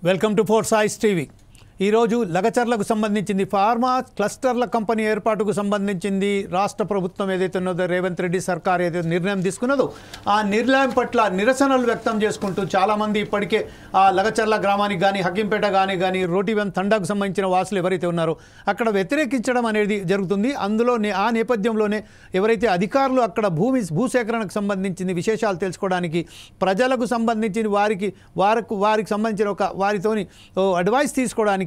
Welcome to four సాయిస్ TV. ఈరోజు లగచర్లకు సంబంధించింది ఫార్మా క్లస్టర్ల కంపెనీ ఏర్పాటుకు సంబంధించింది రాష్ట్ర ప్రభుత్వం ఏదైతే ఉన్నదో రేవంత్ రెడ్డి సర్కార్ ఏదైతే నిర్ణయం తీసుకున్నదో ఆ నిర్ణయం పట్ల నిరసనలు వ్యక్తం చేసుకుంటూ చాలామంది ఇప్పటికే ఆ లగచర్ల గ్రామానికి కానీ హకీంపేట కానీ రోటివెన్ తండాకు సంబంధించిన వాసులు ఎవరైతే ఉన్నారో అక్కడ వ్యతిరేకించడం అనేది జరుగుతుంది. అందులో ఆ నేపథ్యంలోనే ఎవరైతే అధికారులు అక్కడ భూసేకరణకు సంబంధించింది విశేషాలు తెలుసుకోవడానికి ప్రజలకు సంబంధించిన వారికి సంబంధించిన వారితోని అడ్వైస్ తీసుకోవడానికి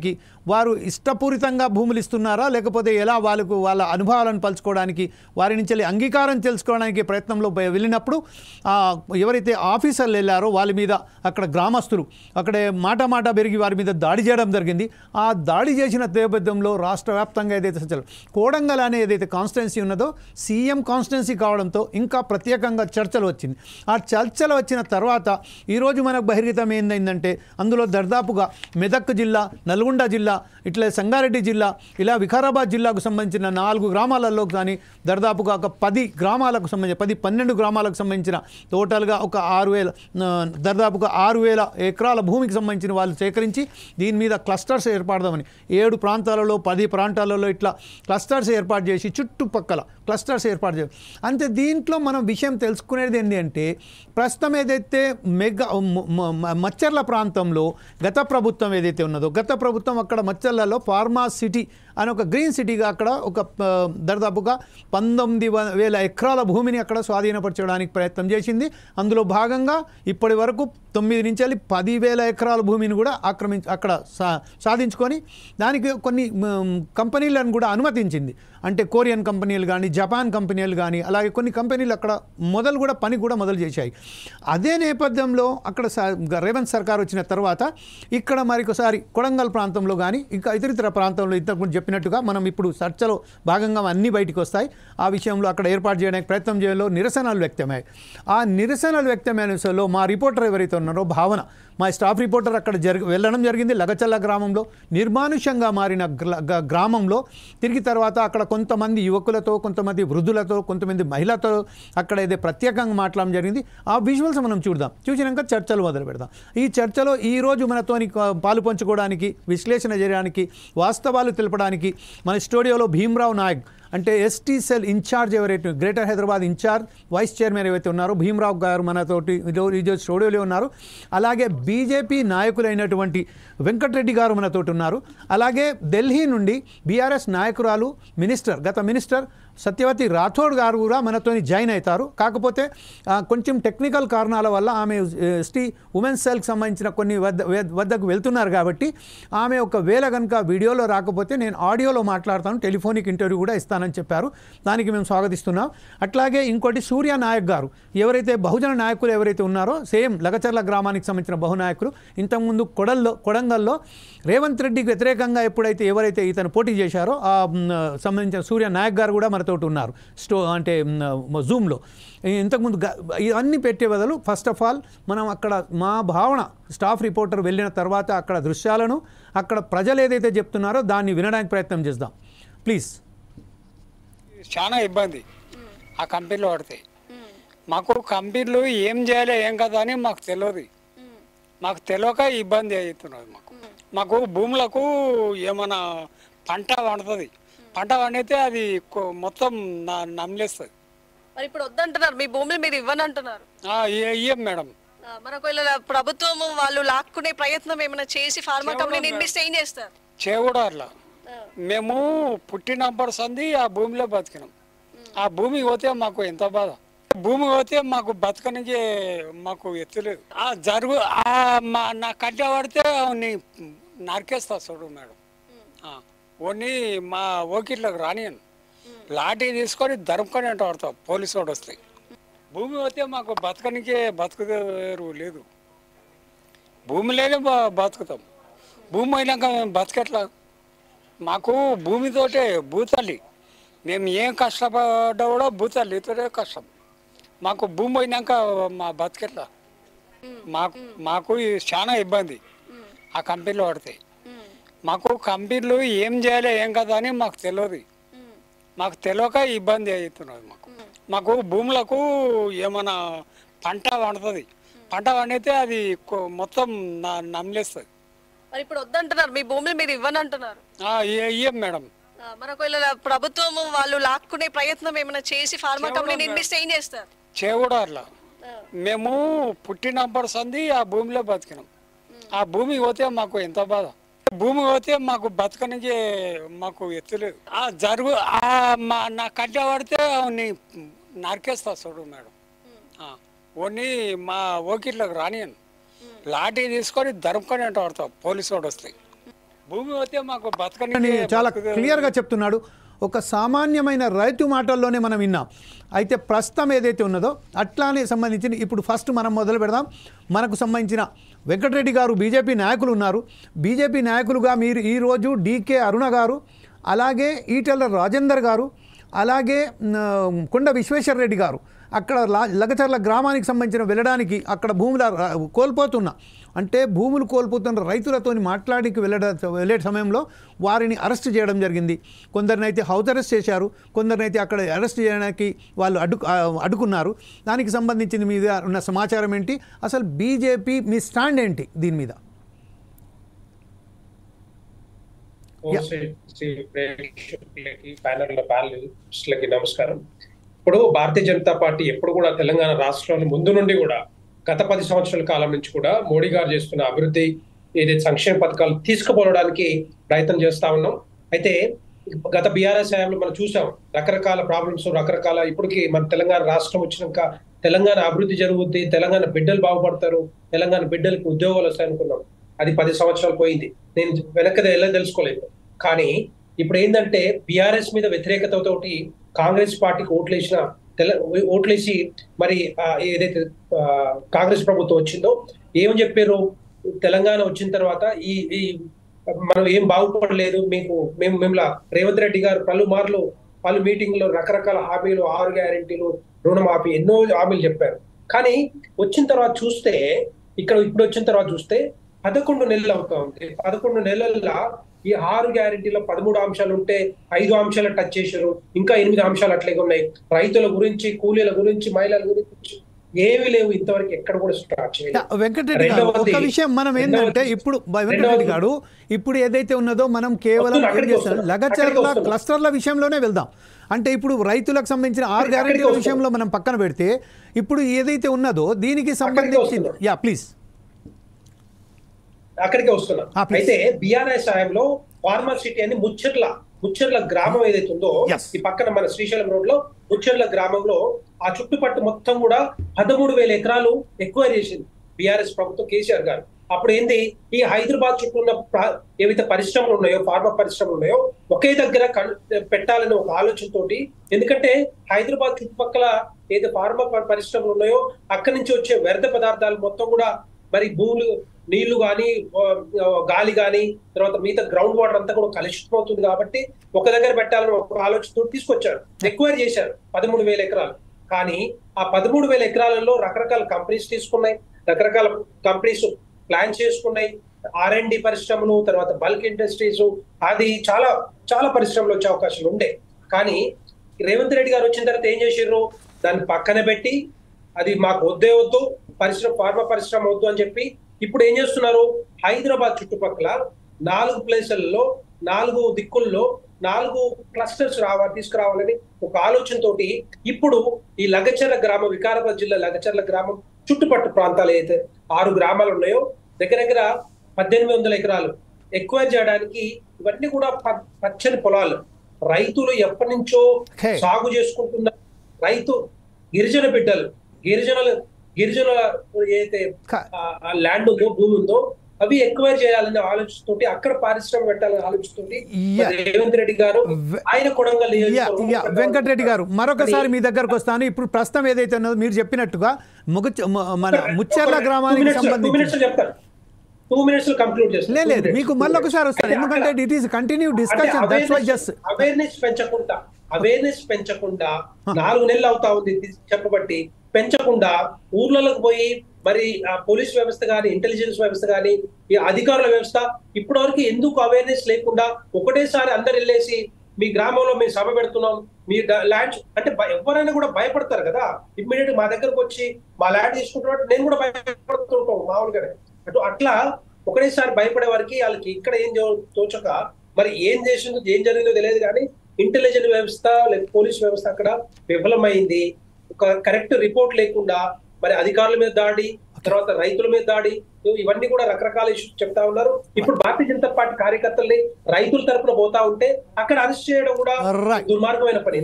వారు ఇష్టపూరితంగా భూములు ఇస్తున్నారా లేకపోతే ఎలా వాళ్ళ అనుభవాలను పంచుకోవడానికి వారి నుంచి అంగీకారం తెలుసుకోవడానికి ప్రయత్నంలో వెళ్ళినప్పుడు ఎవరైతే ఆఫీసర్లు వెళ్ళారో వాళ్ళ మీద అక్కడ గ్రామస్తులు అక్కడే మాట పెరిగి వారి మీద దాడి చేయడం జరిగింది. ఆ దాడి చేసిన నేపథ్యంలో రాష్ట్ర వ్యాప్తంగా ఏదైతే కోడంగల్ అనే ఏదైతే కాన్స్టిట్యున్సీ ఉన్నదో సీఎం కాన్స్టిట్యున్సీ కావడంతో ఇంకా ప్రత్యేకంగా చర్చలు వచ్చింది. ఆ చర్చలు వచ్చిన తర్వాత ఈరోజు మనకు బహిర్గతం ఏంటంటే అందులో దర్దాపుగా మెదక్ జిల్లా, నల్గొండ జిల్లా, ఇట్లా సంగారెడ్డి జిల్లా, ఇలా వికారాబాద్ జిల్లాకు సంబంధించిన 4 గ్రామాలలో కానీ దర్దాపుగా ఒక 12 గ్రామాలకు సంబంధించిన టోటల్గా ఒక 6,000 దర్దాపుగా 6,000 ఎకరాల భూమికి సంబంధించిన వాళ్ళు సేకరించి దీని మీద క్లస్టర్స్ ఏర్పడదామని 7 ప్రాంతాలలో 10 ప్రాంతాలలో ఇట్లా క్లస్టర్స్ ఏర్పాటు చేసి చుట్టుపక్కల క్లస్టర్స్ ఏర్పాటు చేయాలి. అంతే దీంట్లో మనం విషయం తెలుసుకునేది ఏంటి అంటే ప్రస్తుతం ఏదైతే మచ్చర్ల ప్రాంతంలో గత ప్రభుత్వం ఏదైతే ఉన్నదో గత ప్రభుత్వం అక్కడ మచ్చర్లలో ఫార్మా సిటీ అని ఒక గ్రీన్ సిటీగా అక్కడ ఒక దర్దాపుగా 19,000 ఎకరాల భూమిని అక్కడ స్వాధీనపరచడానికి ప్రయత్నం చేసింది. అందులో భాగంగా ఇప్పటి వరకు 9 నుంచి 10,000 ఎకరాల భూమిని కూడా అక్కడ సాధించుకొని దానికి కొన్ని కంపెనీలను కూడా అనుమతించింది. అంటే కొరియన్ కంపెనీలు కానీ జపాన్ కంపెనీలు కానీ అలాగే కొన్ని కంపెనీలు అక్కడ పని కూడా మొదలు చేశాయి. అదే నేపథ్యంలో అక్కడ రేవంత్ సర్కార్ వచ్చిన తర్వాత ఇక్కడ మరొకసారి కొడంగల్ ప్రాంతంలో కానీ ఇంకా ఇతర ప్రాంతంలో ఇంతకుముందు చెప్పినట్టుగా మనం ఇప్పుడు చర్చలో భాగంగా అన్నీ బయటికి వస్తాయి. ఆ విషయంలో అక్కడ ఏర్పాటు చేయడానికి ప్రయత్నం చేయడంలో నిరసనలు వ్యక్తమయ్యాయి. ఆ నిరసనలు వ్యక్తమైన విషయంలో మా రిపోర్టర్ ఎవరైతే ఉన్నారో భావన, మా స్టాఫ్ రిపోర్టర్ అక్కడ వెళ్ళడం జరిగింది. లగచల్ల గ్రామంలో నిర్మానుష్యంగా మారిన గ్రామంలో తిరిగి తర్వాత అక్కడ కొంతమంది యువకులతో, కొంతమంది వృద్ధులతో, కొంతమంది మహిళలతో అక్కడ ఏదో ప్రత్యేకంగా మాట్లాడడం జరిగింది. ఆ విజువల్స్ మనం చూసినాక చర్చలు మొదలు పెడదాం. ఈ చర్చలో ఈరోజు మనతోని పాలు పంచుకోవడానికి, విశ్లేషణ చేయడానికి, వాస్తవాలు తెలపడానికి మన స్టూడియోలో భీమ్రావ్ నాయక్ అంటే ఎస్టీ సెల్ ఇన్ఛార్జ్ ఎవరైతే Greater Hyderabad in charge vice chairman ఏవైతే ఉన్నారో భీమ్రావ్ గారు మనతోటి ఈరోజు స్టూడియోలో ఉన్నారు. అలాగే బీజేపీ నాయకులైనటువంటి వెంకటరెడ్డి గారు మనతోటి ఉన్నారు. అలాగే ఢిల్లీ నుండి బీఆర్ఎస్ నాయకురాలు గత మినిస్టర్ సత్యవతి రాథోడ్ గారు కూడా మనతో జాయిన్ అవుతారు. కాకపోతే కొంచెం టెక్నికల్ కారణాల వల్ల ఆమె ఎస్టీ ఉమెన్స్ సెల్కి సంబంధించిన కొన్ని వద్దకు వెళ్తున్నారు కాబట్టి ఆమె ఒకవేళ కనుక వీడియోలో రాకపోతే నేను ఆడియోలో మాట్లాడతాను, టెలిఫోనిక్ ఇంటర్వ్యూ కూడా ఇస్తానని చెప్పారు. దానికి మేము స్వాగతిస్తున్నాం. అట్లాగే ఇంకోటి సూర్య నాయక్ గారు ఎవరైతే బహుజన నాయకులు ఎవరైతే ఉన్నారో సేమ్ లగచర్ల గ్రామానికి సంబంధించిన బహునాయకులు ఇంతకుముందు కొడంగల్లో రేవంత్ రెడ్డికి వ్యతిరేకంగా ఎవరైతే ఇతను పోటీ చేశారో ఆ సంబంధించిన సూర్య నాయక్ గారు కూడా మనతోటి ఉన్నారు అంటే జూమ్లో. ఇంతకుముందు ఇవన్నీ పెట్టే బదులు ఫస్ట్ ఆఫ్ ఆల్ మనం అక్కడ మా భావన స్టాఫ్ రిపోర్టర్ వెళ్ళిన తర్వాత అక్కడ దృశ్యాలను అక్కడ ప్రజలు ఏదైతే చెప్తున్నారో దాన్ని వినడానికి ప్రయత్నం చేద్దాం ప్లీజ్. చాలా ఇబ్బంది ఆ కంపెనీలో పడితే. మాకు కంపెనీలు ఏం చేయాలి ఏం కదా అని మాకు తెలియదు. మాకు తెలియక ఇబ్బంది అవుతున్నది. మాకు భూములకు ఏమైనా పంట పండుతుంది, పంట పండితే అది మొత్తం నమ్మలేస్తుంది. మరి ఇప్పుడు వద్దంటున్నారు, మీ భూములు మీరు ఇవ్వని అంటున్నారు. ఇయ్యం మేడం. మనకు ప్రభుత్వం వాళ్ళు లాక్కునే ప్రయత్నం ఏమైనా చేసి ఫార్మా కంపెనీ ఇన్వెస్ట్ చేస్తారు చేయకూడదు అట్లా. మేము పుట్టినప్పటి సంది ఆ భూమిలో బతికినాం. ఆ భూమి పోతే మాకు ఎంత బాధ. భూమి పోతే మాకు బతకనికి మాకు ఎత్తులేదు. నా కంట పడితే నరికేస్తా చూడు మేడం. ఓన్ని మా ఓకిట్లకు రానియను, లాఠీ తీసుకొని దరుపుకొని అంట పడతాం పోలీసు వాడు వస్తే. భూమి పోతే మాకు బతుకుదేరు లేదు. భూమి లేదే బతుకుతాం. భూమి అయినాక మేము బతకట్లా. మాకు భూమితోటే భూతల్లి. మేము ఏం కష్టపడ్డా కూడా భూతల్లితోటే కష్టం. మాకు భూమి పోయినాక మా బతికెట్లా. మాకు చాలా ఇబ్బంది ఆ కంపెనీలో పడితే. మాకు కంపెనీలు ఏం చేయాలి ఏం కదా అని మాకు తెలియదు. మాకు తెలియక ఇబ్బంది అవుతున్నది. మాకు భూములకు ఏమైనా పంట పండుతుంది, పంట పండితే అది మొత్తం నమ్మలేస్తుంది. మరి ఇప్పుడు వద్దంటున్నారు, మీ భూమిని మీరు ఇవ్వనంటున్నారు. ఇయ్యం మేడం. మరి ఒకవేళ ప్రభుత్వం వాళ్ళు లాక్కునే ప్రయత్నం ఏమైనా చేసి ఫార్మా కంపెనీ ఇన్వెస్ట్ ఏం చేస్తారు? చేయకూడదు అట్లా. మేము పుట్టినప్పటి సంది ఆ భూమిలో బతికినాం. ఆ భూమి పోతే మాకు ఎంత బాధ. భూమి పోతే మాకు బతకనికి మాకు ఎత్తులేదు. ఆ జరుగు నా కట్ట పడితే నరికేస్తా చూడు మేడం. ఓన్ని మా ఓకిట్లకు రానియను, లాఠీ తీసుకొని దరుపుకొని అంటే పడతాం పోలీసు వాడు వస్తాయి. భూమి పోతే మాకు బతకని చాలా క్లియర్గా చెప్తున్నాడు. ఒక సామాన్యమైన రైతు మాటల్లోనే మనం విన్నాం. అయితే ప్రస్తుతం ఏదైతే ఉన్నదో అట్లానే సంబంధించిన ఇప్పుడు ఫస్ట్ మనం మొదలు పెడదాం. మనకు సంబంధించిన వెంకటరెడ్డి గారు బీజేపీ నాయకులు ఉన్నారు. బీజేపీ నాయకులుగా మీరు ఈరోజు డీకే అరుణ గారు, అలాగే ఈటెల రాజేందర్ గారు, అలాగే కొండ విశ్వేశ్వర రెడ్డి గారు అక్కడ లగచర్ల గ్రామానికి సంబంధించిన వెళ్ళడానికి అక్కడ భూముల కోల్పోతున్నా అంటే భూములు కోల్పోతున్న రైతులతో మాట్లాడికి వెళ్ళే సమయంలో వారిని అరెస్ట్ చేయడం జరిగింది. కొందరినైతే హౌస్ అరెస్ట్ చేశారు, కొందరినైతే అక్కడ అరెస్ట్ చేయడానికి వాళ్ళు అడ్డుకున్నారు. దానికి సంబంధించిన మీద ఉన్న సమాచారం ఏంటి, అసలు బీజేపీ మీ స్టాండ్ ఏంటి దీని మీద? నమస్కారం. ఇప్పుడు భారతీయ జనతా పార్టీ ఎప్పుడు కూడా తెలంగాణ రాష్ట్రంలో ముందు నుండి కూడా గత 10 సంవత్సరాల కాలం నుంచి కూడా మోడీ గారు చేస్తున్న అభివృద్ధి ఏదైతే సంక్షేమ పథకాలు తీసుకుపోవడానికి ప్రయత్నం చేస్తా ఉన్నాం. అయితే గత బీఆర్ఎస్ హయాంలో మనం చూసాం రకరకాల ప్రాబ్లమ్స్, రకరకాల ఇప్పటికి మన తెలంగాణ రాష్ట్రం వచ్చినాక తెలంగాణ అభివృద్ధి జరుగుద్ది, తెలంగాణ బిడ్డలు బాగుపడతారు, తెలంగాణ బిడ్డలకు ఉద్యోగాలు వస్తాయి అనుకున్నాం. అది 10 సంవత్సరాలు పోయింది. నేను వెనక్కి ఎలా తెలుసుకోలేదు. కానీ ఇప్పుడు ఏంటంటే బీఆర్ఎస్ మీద వ్యతిరేకతతోటి కాంగ్రెస్ పార్టీకి ఓట్లేసి మరి ఏదైతే కాంగ్రెస్ ప్రభుత్వం వచ్చిందో ఏమని చెప్పారు, తెలంగాణ వచ్చిన తర్వాత ఈ మనం ఏం బాగుపడలేదు, మేము రేవంత్ రెడ్డి గారు పలు మీటింగ్లో రకరకాల హామీలు, 6 గ్యారెంటీలు, రుణమాఫీ ఎన్నో హామీలు చెప్పారు. కానీ వచ్చిన తర్వాత చూస్తే ఇప్పుడు వచ్చిన తర్వాత చూస్తే 11 నెలలు అవుతా ఉంది. 11 నెలల్లో ఈ 6 గ్యారెంటీలో 13 అంశాలు ఉంటే 5 అంశాలు టచ్ చేశారు, ఇంకా 8 అంశాలు అట్లాగే ఉన్నాయి. రైతుల గురించి, కూలీల గురించి, మహిళల గురించి ఏమీ లేవు. ఇంతవరకు ఎక్కడ కూడా స్టార్ట్ చేయలేదు. వెంకటరెడ్డి గారు ఒక విషయం మనం ఏంటంటే ఇప్పుడు వెంకటరెడ్డి గారు ఇప్పుడు ఏదైతే ఉన్నదో మనం కేవలం లగచర్ల క్లస్టర్ల విషయంలోనే వెళ్దాం. అంటే ఇప్పుడు రైతులకు సంబంధించిన 6 గ్యారెంటీల విషయంలో మనం పక్కన పెడితే ఇప్పుడు ఏదైతే ఉన్నదో దీనికి సంబంధించింది ప్లీజ్ అక్కడికే వస్తున్నా. అయితే బీఆర్ఎస్ హయాంలో ఫార్మర్ సిటీ అని ముచ్చర్ల గ్రామం ఏదైతే ఉందో ఈ పక్కన మన శ్రీశైలం రోడ్ లో ముచ్చర్ల గ్రామంలో ఆ చుట్టుపట్టు మొత్తం కూడా 13,000 ఎకరాలు ఎక్వైర్ చేసింది బీఆర్ఎస్ ప్రభుత్వం, కేసీఆర్ గారు. అప్పుడు ఏంది, ఈ హైదరాబాద్ చుట్టూ ఉన్న ఏవైతే పరిశ్రమలు ఉన్నాయో, ఫార్మా పరిశ్రమలు ఉన్నాయో ఒకే దగ్గర పెట్టాలని ఒక ఆలోచనతోటి, ఎందుకంటే హైదరాబాద్ చుట్టుపక్కల ఏదైతే ఫార్మా పరిశ్రమలు ఉన్నాయో అక్కడి నుంచి వచ్చే వ్యర్థ పదార్థాలు మొత్తం కూడా మరి భూములు, నీళ్లు కానీ, గాలి కానీ, తర్వాత మిగతా గ్రౌండ్ వాటర్ అంతా కూడా కలుషితమవుతుంది కాబట్టి ఒక దగ్గర పెట్టాలని ఒక ఆలోచనతో తీసుకొచ్చారు, ఎక్వైర్ చేశారు 13,000 ఎకరాలు. కానీ ఆ 13,000 ఎకరాలలో రకరకాల కంపెనీస్ తీసుకున్నాయి, రకరకాల కంపెనీస్ ప్లాన్ చేసుకున్నాయి, R&D పరిశ్రమలు, తర్వాత బల్క్ ఇండస్ట్రీస్, అది చాలా చాలా పరిశ్రమలు వచ్చే అవకాశాలు ఉండే. కానీ రేవంత్ రెడ్డి గారు వచ్చిన తర్వాత ఏం చేసారు, దాన్ని పక్కన పెట్టి అది మాకు వద్దు, ఫార్మా పరిశ్రమ వద్దు అని చెప్పి ఇప్పుడు ఏం చేస్తున్నారు, హైదరాబాద్ చుట్టుపక్కల 4 ప్లేసులలో 4 దిక్కుల్లో 4 క్లస్టర్స్ తీసుకురావాలని ఒక ఆలోచనతోటి ఇప్పుడు ఈ లగచర్ల గ్రామం, వికారాబాద్ జిల్లా లగచర్ల గ్రామం చుట్టుపట్టు ప్రాంతాలు అయితే 6 గ్రామాలు ఉన్నాయో దగ్గర 1800 ఎకరాలు ఎక్వైర్ చేయడానికి, ఇవన్నీ కూడా పచ్చని పొలాలు. రైతులు ఎప్పటి నుంచో సాగు చేసుకుంటున్న గిరిజన బిడ్డలు, గిరిజన ఏదైతే ల్యాండ్ ఉందో, భూమి ఉందో అవి ఎక్వైర్ చేయాలనే ఆలోచనతోటి, అక్కడ పారిశ్రమ పెట్టాలనే ఆలోచనతోటి రేవంత్ రెడ్డి గారు ఆయన కొడంగల్. వెంకటరెడ్డి గారు మరొకసారి మీ దగ్గరకు వస్తాను. ఇప్పుడు ప్రస్తుతం ఏదైతే ఉన్నదో మీరు చెప్పినట్టుగా మన ముచ్చర్ల గ్రామానికి సంబంధించి చెప్తాను, 2 minutes కంక్లూడ్ చేస్తాను. లేదు, మీకు మళ్ళీ ఒకసారి వస్తాను, ఎందుకంటే it is continue discussion. Awareness పెంచకుండా 4 నెలలు అవుతా ఉంది చెప్పబట్టి, పెంచకుండా ఊర్లలోకి పోయి మరి ఆ పోలీస్ వ్యవస్థ కానీ, ఇంటెలిజెన్స్ వ్యవస్థ కానీ, ఈ అధికారుల వ్యవస్థ ఇప్పటి వరకు ఎందుకు అవేర్నెస్ లేకుండా ఒకటేసారి అందరు వెళ్ళేసి మీ గ్రామంలో మేము సభ పెడుతున్నాం, మీ ల్యాండ్ అంటే ఎవరైనా కూడా భయపడతారు కదా, ఇమ్మీడియట్ మా దగ్గరకు వచ్చి మా ల్యాండ్ తీసుకుంటున్నట్టు నేను కూడా భయపడుతుంటాం మామూలుగానే. అట్లా ఒకటేసారి భయపడే వారికి వాళ్ళకి ఇక్కడ ఏం తోచక మరి ఏం చేసిందో ఏం జరిగిందో తెలియదు కానీ ఇంటెలిజెన్స్ వ్యవస్థ లేకపోతే పోలీస్ వ్యవస్థ అక్కడ విఫలమైంది. ఒక కరెక్ట్ రిపోర్ట్ లేకుండా మరి అధికారుల మీద దాడి, తర్వాత రైతుల మీద దాడి, ఇవన్నీ కూడా రకరకాల ఇష్యూస్ చెప్తా ఉన్నారు. ఇప్పుడు భారతీయ జనతా పార్టీ కార్యకర్తల్ని రైతుల తరపున పోతా ఉంటే అక్కడ అరెస్ట్ చేయడం కూడా దుర్మార్గమైన పని.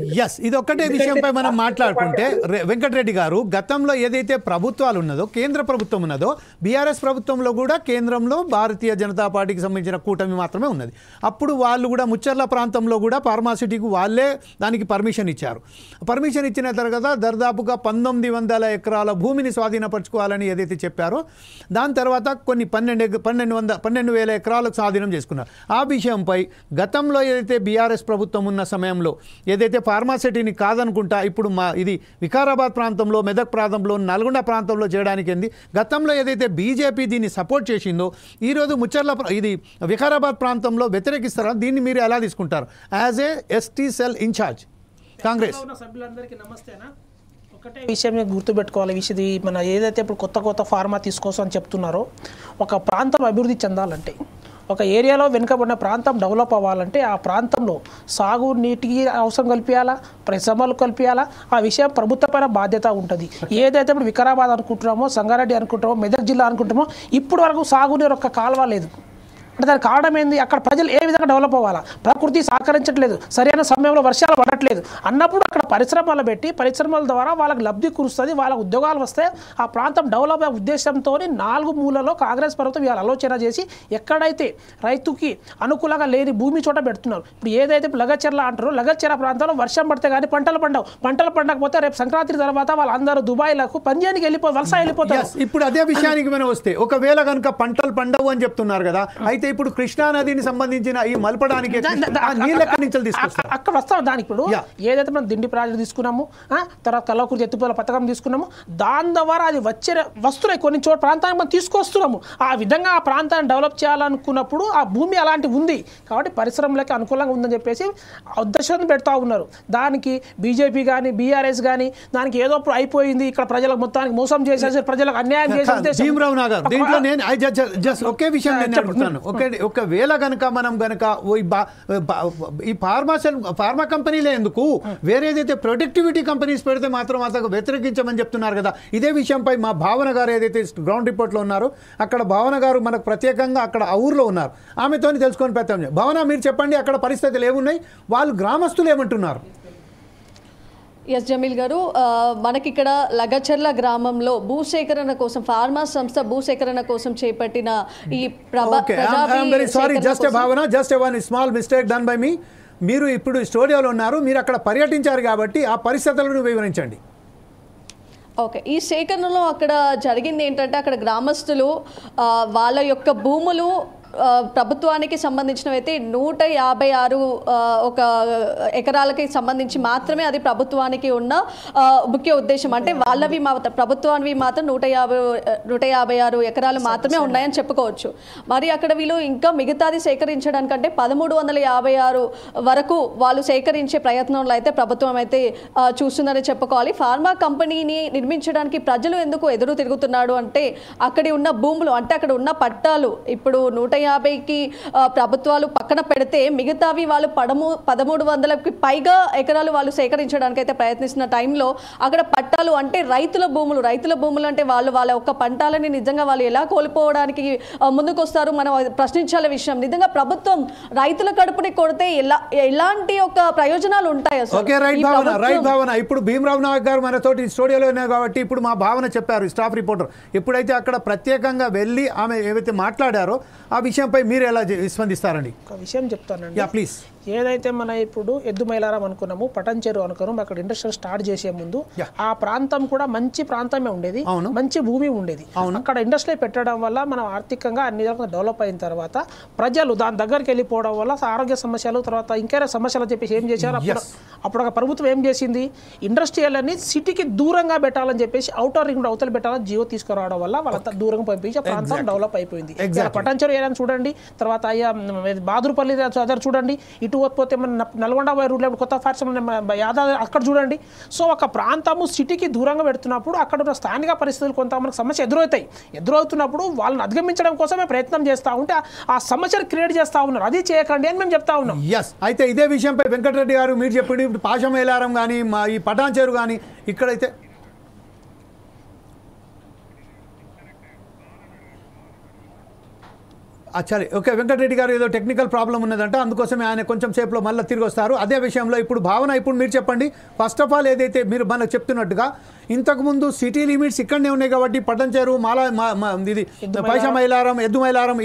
ఇది ఒక్కటే విషయంపై మనం మాట్లాడుకుంటే వెంకటరెడ్డి గారు, గతంలో ఏదైతే ప్రభుత్వాలు ఉన్నదో, కేంద్ర ప్రభుత్వం ఉన్నదో, బీఆర్ఎస్ ప్రభుత్వంలో కూడా కేంద్రంలో భారతీయ జనతా పార్టీకి సంబంధించిన కూటమి మాత్రమే ఉన్నది. అప్పుడు వాళ్ళు కూడా ముచ్చర్ల ప్రాంతంలో కూడా ఫార్మాసిటీకి వాళ్ళే దానికి పర్మిషన్ ఇచ్చారు. పర్మిషన్ ఇచ్చిన తర్వాత దాదాపుగా 1900 ఎకరాల భూమిని స్వాధీనపరచుకోవాలని ఏదైతే చెప్పారో దాని తర్వాత కొన్ని 12,000 ఎకరాలకు స్వాధీనం చేసుకున్నారు. ఆ విషయంపై గతంలో ఏదైతే బీఆర్ఎస్ ప్రభుత్వం ఉన్న సమయంలో ఏదైతే ఫార్మాసిటీని కాదనుకుంటా ఇప్పుడు ఇది వికారాబాద్ ప్రాంతంలో, మెదక్ ప్రాంతంలో, నల్గొండ ప్రాంతంలో చేయడానికి ఏంది, గతంలో ఏదైతే బీజేపీ దీన్ని సపోర్ట్ చేసిందో ఈరోజు ఇది వికారాబాద్ ప్రాంతంలో వ్యతిరేకిస్తారా? దీన్ని మీరు ఎలా తీసుకుంటారు as a ST cell in charge Congress? సభ్యులందరికీ నమస్తేనా. ఒకటే విషయం గుర్తుపెట్టుకోవాలి. ఇది మన ఏదైతే ఇప్పుడు కొత్త ఫార్మా తీసుకోసం చెప్తున్నారో, ఒక ప్రాంతం అభివృద్ధి చెందాలంటే, ఒక ఏరియాలో వెనుకబడిన ప్రాంతం డెవలప్ అవ్వాలంటే ఆ ప్రాంతంలో సాగు నీటికి అవసరం కల్పించాలా, పరిశ్రమలు కల్పించాలా. ఆ విషయం ప్రభుత్వపైన బాధ్యత ఉంటుంది. ఏదైతే ఇప్పుడు వికారాబాద్ అనుకుంటున్నామో, సంగారెడ్డి అనుకుంటామో, మెదక్ జిల్లా అనుకుంటామో, ఇప్పటి వరకు సాగునీరు ఒక్క కాలువ లేదు. అంటే దానికి కారణం ఏంది? అక్కడ ప్రజలు ఏ విధంగా డెవలప్ అవ్వాలా, ప్రకృతి సహకరించట్లేదు, సరైన సమయంలో వర్షాలు పడట్లేదు అన్నప్పుడు అక్కడ పరిశ్రమలు పెట్టి పరిశ్రమల ద్వారా వాళ్ళకి లబ్ధి కురుస్తుంది, వాళ్ళకి ఉద్యోగాలు వస్తే ఆ ప్రాంతం డెవలప్ అయ్యే ఉద్దేశంతో 4 మూలలో కాంగ్రెస్ ప్రభుత్వం ఇవాళ ఆలోచన చేసి ఎక్కడైతే రైతుకి అనుకూలంగా లేని భూమి చోట పెడుతున్నారు. ఇప్పుడు ఏదైతే లగచెర్ల అంటారో, లగచెర ప్రాంతంలో వర్షం పడితే కానీ పంటలు పండకపోతే రేపు సంక్రాంతి తర్వాత వాళ్ళందరూ దుబాయ్లకు పనిచేయడానికి వలస వెళ్ళిపోతారు. ఇప్పుడు అదే విషయానికి మనం వస్తే, ఒకవేళ కనుక పంటలు పండవు అని చెప్తున్నారు కదా, అయితే ఇప్పుడు కృష్ణా నదిని సంబంధించిన ఈ మలపడానికి అక్కడ వస్తాం. దానికి ఇప్పుడు ఏదైతే మనం దిండి ప్రాజెక్ట్ తీసుకున్నాము, తర్వాత కల్లకుర్తి ఎత్తిపోతల పథకం తీసుకున్నాము, దాని ద్వారా అది వస్తున్నాయి కొన్ని చోట్ల ప్రాంతానికి మనం తీసుకొస్తున్నాము. ఆ విధంగా ఆ ప్రాంతాన్ని డెవలప్ చేయాలనుకున్నప్పుడు ఆ భూమి అలాంటి ఉంది కాబట్టి పరిశ్రమలకి అనుకూలంగా ఉందని చెప్పేసి ఉద్దేశం పెడతా ఉన్నారు. దానికి బీజేపీ కానీ బీఆర్ఎస్ కానీ దానికి ఏదో అయిపోయింది, ఇక్కడ ప్రజలకు మొత్తానికి మోసం చేసేసి ప్రజలకు అన్యాయం చేసే భీమరావు నాగర్ దీంట్లో నేను ఒకే విషయం అడుగుతాను. ఒకవేళ గనక మనం గనక ఈ ఫార్మా కంపెనీలే ఎందుకు, వేరే ఏదైతే ప్రొడక్టివిటీ కంపెనీస్ పెడితే మాత్రం అతను వ్యతిరేకించమని చెప్తున్నారు కదా. ఇదే విషయంపై మా భావన గారు ఏదైతే గ్రౌండ్ రిపోర్ట్లో ఉన్నారో, అక్కడ భావన గారు మనకు ప్రత్యేకంగా అక్కడ ఆ ఊర్లో ఉన్నారు, ఆమెతో తెలుసుకొని పెడతాం. భావన, మీరు చెప్పండి, అక్కడ పరిస్థితులు ఏమున్నాయి, వాళ్ళు గ్రామస్తులు ఏమంటున్నారు? ఎస్ జమీల్ గారు, మనకి ఇక్కడ లగచర్ల గ్రామంలో భూసేకరణ కోసం ఫార్మా సంస్థ భూసేకరణ కోసం చేపట్టిన ఈ స్మాల్ మిస్టేక్ డన్ బై మీ. మీరు ఇప్పుడు స్టూడియోలో ఉన్నారు, మీరు అక్కడ పర్యటించారు కాబట్టి ఆ పరిస్థితులను వివరించండి. ఓకే, ఈ సేకరణలో అక్కడ జరిగింది ఏంటంటే, అక్కడ గ్రామస్తులు వాళ్ళ యొక్క భూములు ప్రభుత్వానికి సంబంధించినవైతే 156 ఒక ఎకరాలకి సంబంధించి మాత్రమే అది ప్రభుత్వానికి ఉన్న ముఖ్య ఉద్దేశం. అంటే వాళ్ళవి ప్రభుత్వానికి మాత్రం 156 ఎకరాలు మాత్రమే ఉన్నాయని చెప్పుకోవచ్చు. మరి అక్కడ వీళ్ళు ఇంకా మిగతాది సేకరించడానికంటే 1356 వరకు వాళ్ళు సేకరించే ప్రయత్నంలో అయితే ప్రభుత్వం అయితే చూస్తుందని చెప్పుకోవాలి. ఫార్మా కంపెనీని నిర్మించడానికి ప్రజలు ఎందుకు ఎదురు తిరుగుతున్నాడు అంటే, అక్కడ ఉన్న భూములు, అంటే అక్కడ ఉన్న పట్టాలు ఇప్పుడు 150కి ప్రభుత్వాలు పక్కన పెడితే మిగతావి వాళ్ళు 1300కి పైగా ఎకరాలు వాళ్ళు సేకరించడానికి అయితే ప్రయత్నిస్తున్న టైంలో అక్కడ పట్టాలు అంటే రైతుల భూములు అంటే వాళ్ళ ఒక్క పంటలని నిజంగా వాళ్ళు ఎలా కోల్పోవడానికి ముందుకొస్తారు, మనం ప్రశ్నించాల విషయం. నిజంగా ప్రభుత్వం రైతుల కడుపుని కొడితే ఎలాంటి ఒక ప్రయోజనాలు ఉంటాయి అసలు? రైట్ భావన, ఇప్పుడు భీమరావు నాయక్ గారు మనతోటి స్టూడియోలో ఉన్నారు కాబట్టి ఇప్పుడు మా భావన చెప్పారు, స్టాఫ్ రిపోర్టర్. ఎప్పుడైతే అక్కడ ప్రత్యేకంగా వెళ్ళి ఆమె ఏవైతే మాట్లాడారో ఆ విషయంపై మీరు ఎలా స్పందిస్తారండి? ఒక విషయం చెప్తానండి, ప్లీజ్. ఏదైతే మన ఇప్పుడు ఎద్దు మైలారం అనుకున్నాము, పటంచెరు అనుకున్నాము, అక్కడ ఇండస్ట్రియల్ స్టార్ట్ చేసే ముందు ఆ ప్రాంతం కూడా మంచి ప్రాంతమే ఉండేది, మంచి భూమి ఉండేది. అక్కడ ఇండస్ట్రీ పెట్టడం వల్ల మనం ఆర్థికంగా అన్ని రకాల డెవలప్ అయిన తర్వాత ప్రజలు దాని దగ్గరికి వెళ్ళిపోవడం వల్ల ఆరోగ్య సమస్యలు, తర్వాత ఇంకేనా సమస్యలు చెప్పేసి ఏం చేశారు, అప్పుడు ఒక ప్రభుత్వం ఏం చేసింది, ఇండస్ట్రియల్ అని సిటీకి దూరంగా పెట్టాలని చెప్పేసి అవుటర్ రింగ్ అవతల పెట్టాలని జియో తీసుకురావడం వల్ల వాళ్ళంతా దూరంగా పంపించి ఆ ప్రాంతం డెవలప్ అయిపోయింది. పటంచెరు ఏదైనా చూడండి, తర్వాత బహాదూర్పల్లి చూడండి, ఇటు పోతే మన నల్గొండ రూట్లో కొత్త పరిశ్రమ యాదాద్రి అక్కడ చూడండి. సో ఒక ప్రాంతము సిటీకి దూరంగా పెడుతున్నప్పుడు అక్కడ ఉన్న స్థానిక పరిస్థితులు కొంత మనకు సమస్య ఎదురవుతున్నప్పుడు వాళ్ళని అధిగమించడం కోసమే ప్రయత్నం చేస్తూ ఉంటే ఆ సమస్యను క్రియేట్ చేస్తూ ఉన్నారు. అది చేయకండి అని మేము చెప్తా ఉన్నాం. ఎస్, అయితే ఇదే విషయంపై వెంకటరెడ్డి గారు మీరు చెప్పండి. ఇప్పుడు పాశమేలారం కానీ మా ఈ పటాన్చేరు కానీ ఇక్కడైతే సరే, ఓకే. వెంకటరెడ్డి గారు ఏదో టెక్నికల్ ప్రాబ్లం ఉన్నదంట, అందుకోసమే ఆయన కొంచెం సేపులో మళ్ళీ తిరిగి వస్తారు. అదే విషయంలో ఇప్పుడు భావన, ఇప్పుడు మీరు చెప్పండి. ఫస్ట్ ఆఫ్ ఆల్ ఏదైతే మీరు మనకు చెప్తున్నట్టుగా ఇంతకుముందు సిటీ లిమిట్స్ ఇక్కడనే ఉన్నాయి కాబట్టి పటంచేరు, ఇది పైసమైలారం, ఎద్దుమైలారం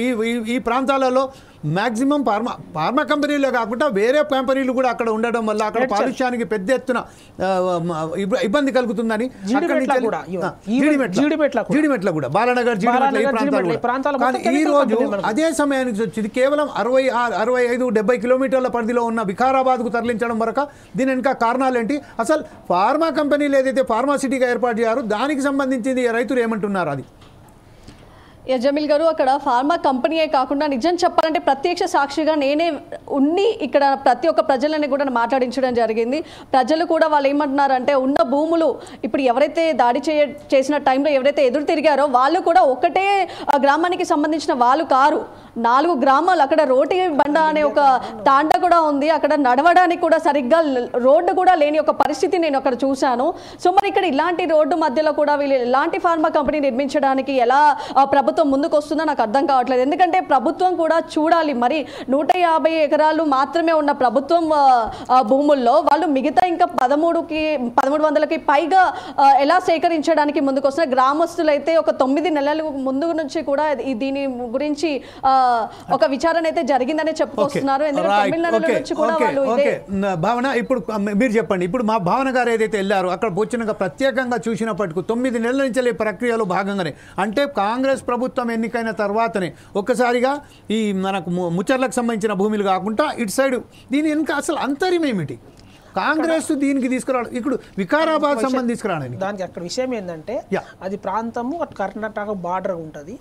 ఈ ప్రాంతాలలో మ్యాక్సిమం ఫార్మా కంపెనీలే కాకుండా వేరే కంపెనీలు కూడా అక్కడ ఉండడం వల్ల అక్కడ కాలుష్యానికి పెద్ద ఎత్తున ఇబ్బంది కలుగుతుందని జీడిమెట్ల కూడా బాలానగర్ జీడిమెట్ల ఈ ప్రాంతాలు కానీ ఈ రోజు అదే సమయానికి వచ్చింది కేవలం 65-70 కిలోమీటర్ల పరిధిలో ఉన్న వికారాబాద్కు తరలించడం వరకు దీని వెనుక కారణాలు ఏంటి? అసలు ఫార్మా కంపెనీలు ఏదైతే ఫార్మాసిటీగా ఏర్పాటు చేయారో దానికి సంబంధించింది రైతులు ఏమంటున్నారు? అది జమీల్ గారు, అక్కడ ఫార్మా కంపెనీయే కాకుండా నిజం చెప్పాలంటే ప్రత్యక్ష సాక్షిగా నేనే ఉండి ఇక్కడ ప్రతి ఒక్క ప్రజలని కూడా మాట్లాడించడం జరిగింది. ప్రజలు కూడా వాళ్ళు ఏమంటున్నారంటే ఉన్న భూములు ఇప్పుడు ఎవరైతే దాడి చేసిన టైంలో ఎవరైతే ఎదురు తిరిగారో వాళ్ళు కూడా ఒకటే గ్రామానికి సంబంధించిన వాళ్ళు కారు. 4 గ్రామాలు అక్కడ రోటి బండ అనే ఒక తాండ కూడా ఉంది. అక్కడ నడవడానికి కూడా సరిగ్గా రోడ్డు కూడా లేని ఒక పరిస్థితి నేను అక్కడ చూశాను. సో మరి ఇక్కడ ఇలాంటి రోడ్డు మధ్యలో కూడా వీళ్ళు ఇలాంటి ఫార్మా కంపెనీ నిర్మించడానికి ఎలా ప్రభుత్వం ముందుకు వస్తుందో నాకు అర్థం కావట్లేదు. ఎందుకంటే ప్రభుత్వం కూడా చూడాలి. మరి 150 ఎకరాలు మాత్రమే ఉన్న ప్రభుత్వం భూముల్లో వాళ్ళు మిగతా ఇంకా 1300కి పైగా ఎలా సేకరించడానికి ముందుకు వస్తున్నారు? గ్రామస్తులు అయితే ఒక 9 నెలల ముందు నుంచి కూడా దీని గురించి ఒక విచారణ అయితే జరిగిందనే చెప్పుకొస్తున్నారు. ఎందుకంటే తమిళనాడు నుంచి కూడా వాళ్ళు భావన, ఇప్పుడు మీరు చెప్పండి. ఇప్పుడు మా భావన గారు ఏదైతే వెళ్ళారో అక్కడ వచ్చినాక ప్రత్యేకంగా చూసినప్పటికీ 9 నెలల నుంచి ప్రక్రియలో భాగంగానే అంటే కాంగ్రెస్ ప్రభుత్వం ఎన్నికైన తర్వాతనే ఒక్కసారిగా ఈ మనకు ముచ్చర్లకు సంబంధించిన భూములు కాకుండా ఇటు సైడ్ దీని వెనుక అసలు అంతర్యం ఏమిటి? కాంగ్రెస్ దీనికి తీసుకురావడం, ఇప్పుడు వికారాబాద్ సంబంధించి తీసుకురావడానికి దానికి అక్కడ విషయం ఏంటంటే అది ప్రాంతము కర్ణాటక బార్డర్ ఉంటుంది.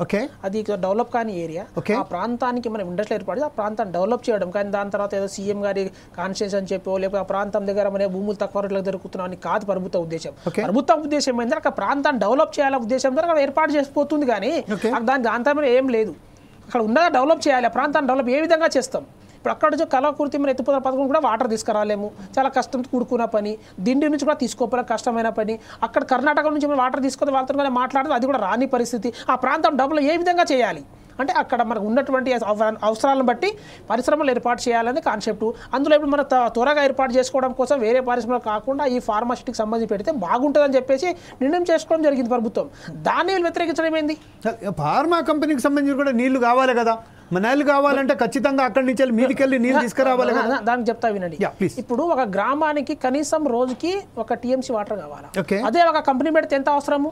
అది డెవలప్ కాని ఏరియా. ఆ ప్రాంతానికి మనం ఇండస్ట్రీ ఏర్పడి ఆ ప్రాంతాన్ని డెవలప్ చేయడం, కానీ దాని తర్వాత ఏదో సీఎం గారి కాన్స్టిట్యూన్స్ అని చెప్పో లేకపోతే ఆ ప్రాంతం దగ్గర మన భూములు తక్కువ రేట్లకు దొరుకుతున్నాం అని కాదు ప్రభుత్వ ఉద్దేశం. ప్రభుత్వ ఉద్దేశం ఏంటంటే అక్కడ ప్రాంతాన్ని డెవలప్ చేయాలనే ఉద్దేశం ద్వారా అక్కడ ఏర్పాటు చేసిపోతుంది. కానీ దానికి అంతమే ఏం లేదు. అక్కడ ఉన్నదా డెవలప్ చేయాలి. ఆ ప్రాంతాన్ని డెవలప్ ఏ విధంగా చేస్తాం? ఇప్పుడు అక్కడ నుంచి కళాకృతి మన ఎత్తిపోతల పథకం కూడా వాటర్ తీసుకురాలేము, చాలా కష్టంతో కూడుకున్న పని. దిండి నుంచి కూడా తీసుకోపోవడం కష్టమైన పని. అక్కడ కర్ణాటక నుంచి మనం వాటర్ తీసుకొని వాళ్ళతో కూడా మాట్లాడితే అది కూడా రాని పరిస్థితి. ఆ ప్రాంతం డబ్బులు ఏ విధంగా చేయాలి అంటే అక్కడ మనకు ఉన్నటువంటి అవసరాలను బట్టి పరిశ్రమలు ఏర్పాటు చేయాలని కాన్సెప్ట్. అందులో ఇప్పుడు మన త్వరగా ఏర్పాటు చేసుకోవడం కోసం వేరే పరిశ్రమలు కాకుండా ఈ ఫార్మాసిటీకి సంబంధించి పెడితే బాగుంటుందని చెప్పేసి నిర్ణయం చేసుకోవడం జరిగింది ప్రభుత్వం. దాన్ని వ్యతిరేకించడం ఏంది? ఫార్మా కంపెనీకి సంబంధించి కూడా నీళ్లు కావాలి కదా. నీళ్ళు కావాలంటే ఖచ్చితంగా అక్కడి నుంచి మీదికి వెళ్ళి నీళ్ళు తీసుకురావాలి. దానికి చెప్తా వినండి. ఇప్పుడు ఒక గ్రామానికి కనీసం రోజుకి ఒక టీఎంసీ వాటర్ కావాలి. అదే ఒక కంపెనీ పెడితే ఎంత అవసరము?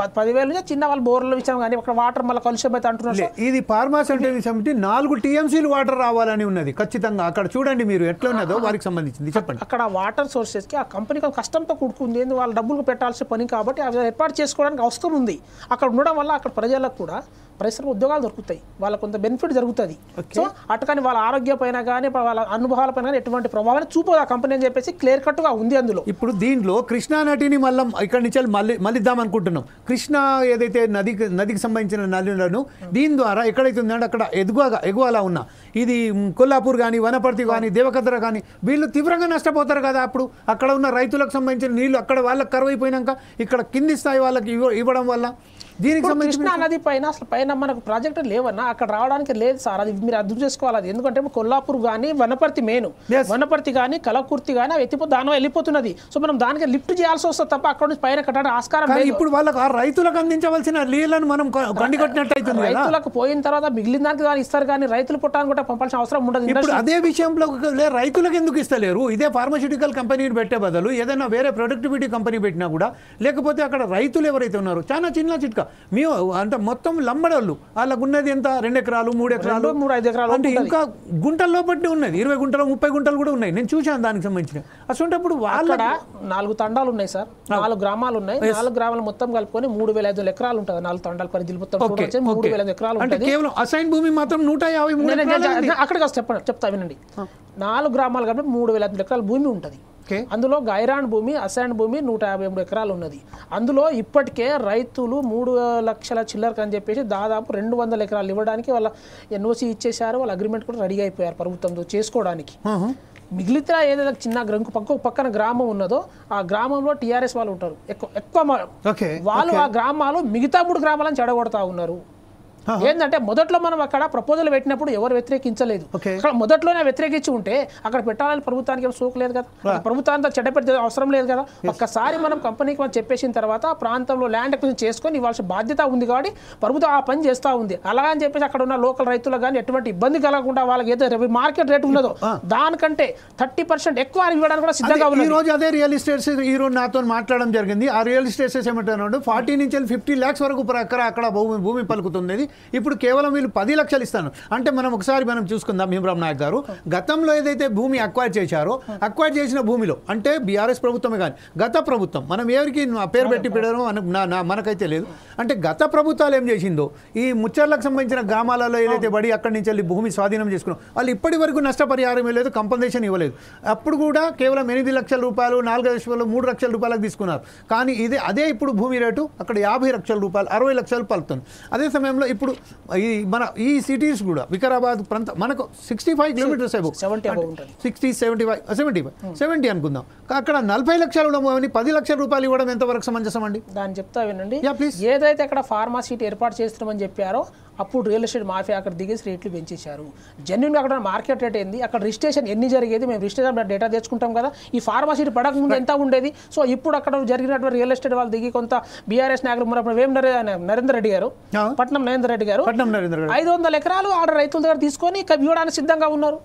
10,000 నుంచి చిన్న వాళ్ళు బోర్ల విషయం కానీ అక్కడ వాటర్ మళ్ళీ కలుషితం అయితే అంటున్నారు. ఇది ఫార్మాసిటీ 4 టీఎంసీలు వాటర్ రావాలని ఉన్నది ఖచ్చితంగా. అక్కడ చూడండి మీరు ఎట్లా ఉన్నదో వారికి సంబంధించింది చెప్పండి. అక్కడ వాటర్ సోర్సెస్ కి ఆ కంపెనీ కష్టంతో కూడుకుంది. వాళ్ళ డబ్బులు పెట్టాల్సిన పని కాబట్టి అవి ఏర్పాటు చేసుకోవడానికి అవసరం ఉంది. అక్కడ ఉండడం వల్ల అక్కడ ప్రజలకు కూడా పరిశ్రమ ఉద్యోగాలు దొరుకుతాయి, వాళ్ళకు కొంత బెనిఫిట్ జరుగుతుంది. సో అటుకని వాళ్ళ ఆరోగ్య పైన కానీ వాళ్ళ అనుభవాల పైన కానీ ఎటువంటి ప్రభావాన్ని చూపదు ఆ కంపెనీ అని చెప్పేసి క్లియర్ కట్ గా ఉంది అందులో. ఇప్పుడు దీంట్లో కృష్ణా నదిని మళ్ళీ ఇక్కడి నుంచి మళ్ళిద్దాం అనుకుంటున్నాం. కృష్ణా ఏదైతే నదికి సంబంధించిన నదులను దీని ద్వారా ఎక్కడైతే ఉందంటే అక్కడ ఎగువలా ఉన్న ఇది కొల్లాపూర్ కానీ వనపర్తి కానీ దేవకద్ర కానీ వీళ్ళు తీవ్రంగా నష్టపోతారు కదా. అప్పుడు అక్కడ ఉన్న రైతులకు సంబంధించిన నీళ్లు అక్కడ వాళ్ళకి కరువైపోయినాక ఇక్కడ కింది స్థాయి వాళ్ళకి ఇవ్వడం వల్ల దీనికి కృష్ణా నది పైన అసలు పైన మనకు ప్రాజెక్టు లేవన్నా అక్కడ రావడానికి లేదు సార్. అది మీరు అర్థం చేసుకోవాలి. అది ఎందుకంటే కొల్లాపూర్ కానీ వనపర్తి మెయిన్ వనపర్తి కానీ కలకుర్తి కానీ అవి ఎత్తిపో దాని వెళ్ళిపోతున్నది. సో మనం దానికి లిఫ్ట్ చేయాల్సి వస్తుంది తప్ప అక్కడ నుంచి పైన కట్టడానికి ఆస్కారం లేదు. ఇప్పుడు వాళ్ళకి ఆ రైతులకు అందించవలసిన నీళ్లను మనం కట్టినట్టు అవుతుంది. రైతులకు పోయిన తర్వాత మిగిలిన దానికి దాన్ని ఇస్తారు కానీ రైతులు పుట్టానికి కూడా పంపాల్సిన అవసరం ఉండదు. ఇప్పుడు అదే విషయంలో రైతులకు ఎందుకు ఇస్తలేరు? ఇదే ఫార్మాస్యూటికల్ కంపెనీని పెట్టే బదులు ఏదైనా వేరే ప్రొడక్టివిటీ కంపెనీ పెట్టినా కూడా లేకపోతే అక్కడ రైతులు ఎవరైతే ఉన్నారో చాలా చిన్న చిట్కా మేము అంటే మొత్తం లంబడోళ్ళు వాళ్ళకు ఉన్నది ఎంత 2 ఎకరాలు 3 ఎకరాలు 3-5 ఎకరాలు అంటే ఇంకా గుంటల్లో బట్టి ఉన్నది 20 గుంటలు 30 గుంటలు కూడా ఉన్నాయి. నేను చూశాను దానికి సంబంధించిన. అసలు వాళ్ళ 4 తండాలు ఉన్నాయి సార్, 4 గ్రామాలు ఉన్నాయి. 4 గ్రామాలు మొత్తం కలుపుకొని 3,500 ఎకరాలు ఉంటుంది. 4 తండాల పరిధిలో మొత్తం 3,500 ఎకరాలు అంటే కేవలం అసైన్ భూమి మాత్రం 153 అక్కడ చెప్తా వినండి. 4 గ్రామాలు కాబట్టి 3,500 ఎకరాల భూమి ఉంటుంది. అందులో గైరాన్ భూమి, అసైన్ భూమి 153 ఎకరాలు ఉన్నది. అందులో ఇప్పటికే రైతులు 3 లక్షల చిల్లరకు అని చెప్పేసి దాదాపు 200 ఎకరాలు ఇవ్వడానికి వాళ్ళ ఎన్ఓసి ఇచ్చేసారు. వాళ్ళ అగ్రిమెంట్ కూడా రెడీ అయిపోయారు ప్రభుత్వంతో చేసుకోవడానికి. మిగిలితే ఏదైతే చిన్న పక్కన గ్రామం ఉన్నదో ఆ గ్రామంలో టీఆర్ఎస్ వాళ్ళు ఉంటారు ఎక్కువ వాళ్ళు. ఆ గ్రామాలు మిగతా 3 గ్రామాలను చెడగొడతా ఉన్నారు. ఏంటంటే మొదట్లో మనం అక్కడ ప్రపోజల్ పెట్టినప్పుడు ఎవరు వ్యతిరేకించలేదు. అక్కడ మొదట్లోనే వ్యతిరేకించి ఉంటే అక్కడ పెట్టాలని ప్రభుత్వానికి ఏం సోకు లేదు కదా, ప్రభుత్వానికి చెడ్డపెట్టే అవసరం లేదు కదా. ఒక్కసారి మనం కంపెనీకి మనం చెప్పేసిన తర్వాత ఆ ప్రాంతంలో ల్యాండ్ అక్విజిషన్ చేసుకొని ఇవ్వాల్సిన బాధ్యత ఉంది కాబట్టి ప్రభుత్వం ఆ పని చేస్తూ ఉంది. అలా అని చెప్పేసి అక్కడ ఉన్న లోకల్ రైతులకు కానీ ఎటువంటి ఇబ్బంది కలగకుండా వాళ్ళకి ఏదైతే మార్కెట్ రేట్ ఉన్నదో దానికంటే 30% ఎక్కువ ఇవ్వడానికి కూడా సిద్ధంగా ఉంది. ఈ రోజు అదే రియల్ ఎస్టేట్స్ ఈ రోజు నాతో మాట్లాడడం జరిగింది. ఆ రియల్ ఎస్టేట్స్ ఏమంటున్నాడు 40 నుంచి 50 lakhs వరకు అక్కడ భూమి పలుకుతుంది. ఇప్పుడు కేవలం వీళ్ళు 10 లక్షలు ఇస్తాను అంటే మనం ఒకసారి చూసుకుందాం. భీమరావు నాయక్ గారు గతంలో ఏదైతే భూమి అక్వైర్ చేశారో అక్వైర్ చేసిన భూమిలో అంటే బీఆర్ఎస్ ప్రభుత్వమే కానీ గత ప్రభుత్వం మనం ఎవరికి పేరు పెట్టి పెట్టడం మనకైతే లేదు. అంటే గత ప్రభుత్వాలు ఏం చేసిందో ఈ ముచ్చర్లకు సంబంధించిన గ్రామాలలో ఏదైతే బడి అక్కడి నుంచి వెళ్ళి భూమి స్వాధీనం చేసుకున్నాం వాళ్ళు ఇప్పటి వరకు నష్టపరిహారం ఇవ్వలేదు, కంపన్సేషన్ ఇవ్వలేదు. అప్పుడు కూడా కేవలం 8 లక్షల రూపాయలు 4 లక్షలు 3 లక్షల రూపాయలకు తీసుకున్నారు. కానీ అదే ఇప్పుడు భూమి రేటు అక్కడ 50 లక్షల రూపాయలు 60 లక్షలు పలుకుతుంది. అదే సమయంలో ఇప్పుడు ఈ సిటీస్ కూడా వికారాబాద్ ప్రాంతం మనకు 65 కిలోమీటర్స్ 70 అనుకుందాం. అక్కడ 40 లక్షలు 10 లక్షల రూపాయలు ఇవ్వడం ఎంతవరకు సమంజసం అండి? దాన్ని చెప్తా వినండి. ఏదైతే అక్కడ ఫార్మా సిటీ ఏర్పాటు చేస్తున్నామని చెప్పారో అప్పుడు రియల్ ఎస్టేట్ మాఫియా అక్కడ దిగేసి రేట్లు పెంచేశారు. జెన్యున్గా అక్కడ మార్కెట్ రేట్ ఏంది, అక్కడ రిజిస్ట్రేషన్ ఎన్ని జరిగేది, మేము రిజిస్ట్రేషన్ డేటా తెచ్చుకుంటాం కదా. ఈ ఫార్మా సిటీ పడక ముందు ఎంత ఉండేది. సో ఇప్పుడు అక్కడ జరిగినటువంటి రియల్ ఎస్టేట్ వాళ్ళు దిగి కొంత బీఆర్ఎస్ నాయకులు నరేందర్ రెడ్డి గారు 500 ఎకరాలు ఆడ రైతుల దగ్గర తీసుకొని ఇవ్వడానికి సిద్ధంగా ఉన్నారు.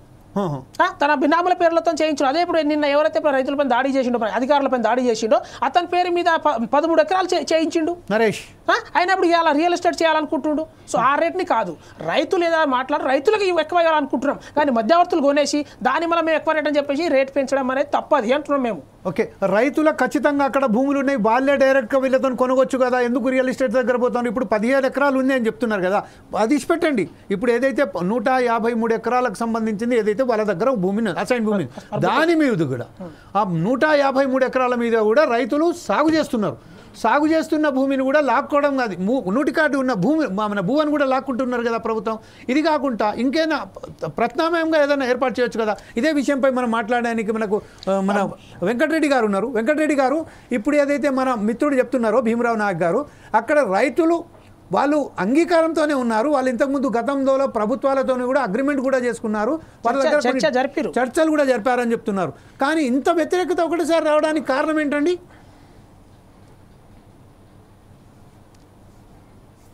తన బినాముల పేర్లతో చేయించారు. అదే ఇప్పుడు నిన్న ఎవరైతే రైతులపై దాడి చేసిండో అధికారులపై దాడి చేసిండో అతని పేరు మీద 13 ఎకరాలు చేయించిండు నరేష్. అయినప్పుడు ఇవాళ రియల్ ఎస్టేట్ చేయాలనుకుంటుండు. సో ఆ రేట్ని కాదు రైతులు ఏదో మాట్లాడు రైతులకు ఎక్కువ ఇవ్వాలనుకుంటున్నాం కానీ మధ్యవర్తులు కొనేసి దాని వల్ల మేము ఎక్కువ రేట్ అని చెప్పేసి రేట్ పెంచడం అనేది తప్పది అంటున్నాం మేము. ఓకే రైతులకు ఖచ్చితంగా అక్కడ భూములు ఉన్నాయి, వాళ్ళే డైరెక్ట్గా వీళ్ళతో కొనవచ్చు కదా, ఎందుకు రియల్ ఎస్టేట్ దగ్గర పోతాను. ఇప్పుడు 17 ఎకరాలు ఉంది అని చెప్తున్నారు కదా, అది ఇచ్చిపెట్టండి. ఇప్పుడు ఏదైతే 153 ఎకరాలకు సంబంధించింది ఏదైతే వాళ్ళ దగ్గర భూమి అసైన్ భూమి దాని మీద కూడా ఆ 153 ఎకరాల మీద కూడా రైతులు సాగు చేస్తున్నారు. సాగు చేస్తున్న భూమిని కూడా లాక్కోవడం కాదు, నోటికాటు ఉన్న మన భూమిని కూడా లాక్కుంటున్నారు కదా ప్రభుత్వం. ఇది కాకుండా ఇంకేనా ప్రత్యామ్నాయంగా ఏదైనా ఏర్పాటు చేయొచ్చు కదా. ఇదే విషయంపై మనం మాట్లాడడానికి మన వెంకటరెడ్డి గారు ఉన్నారు. వెంకటరెడ్డి గారు ఇప్పుడు ఏదైతే మన మిత్రుడు చెప్తున్నారో భీమరావు నాయక్ గారు అక్కడ రైతులు వాళ్ళు అంగీకారంతోనే ఉన్నారు. వాళ్ళు ఇంతకుముందు గతంలో ప్రభుత్వాలతో కూడా అగ్రిమెంట్ కూడా చేసుకున్నారు, వాళ్ళ దగ్గర చర్చలు కూడా జరిపారని చెప్తున్నారు. కానీ ఇంత వ్యతిరేకత ఒకటిసారి రావడానికి కారణం ఏంటండి?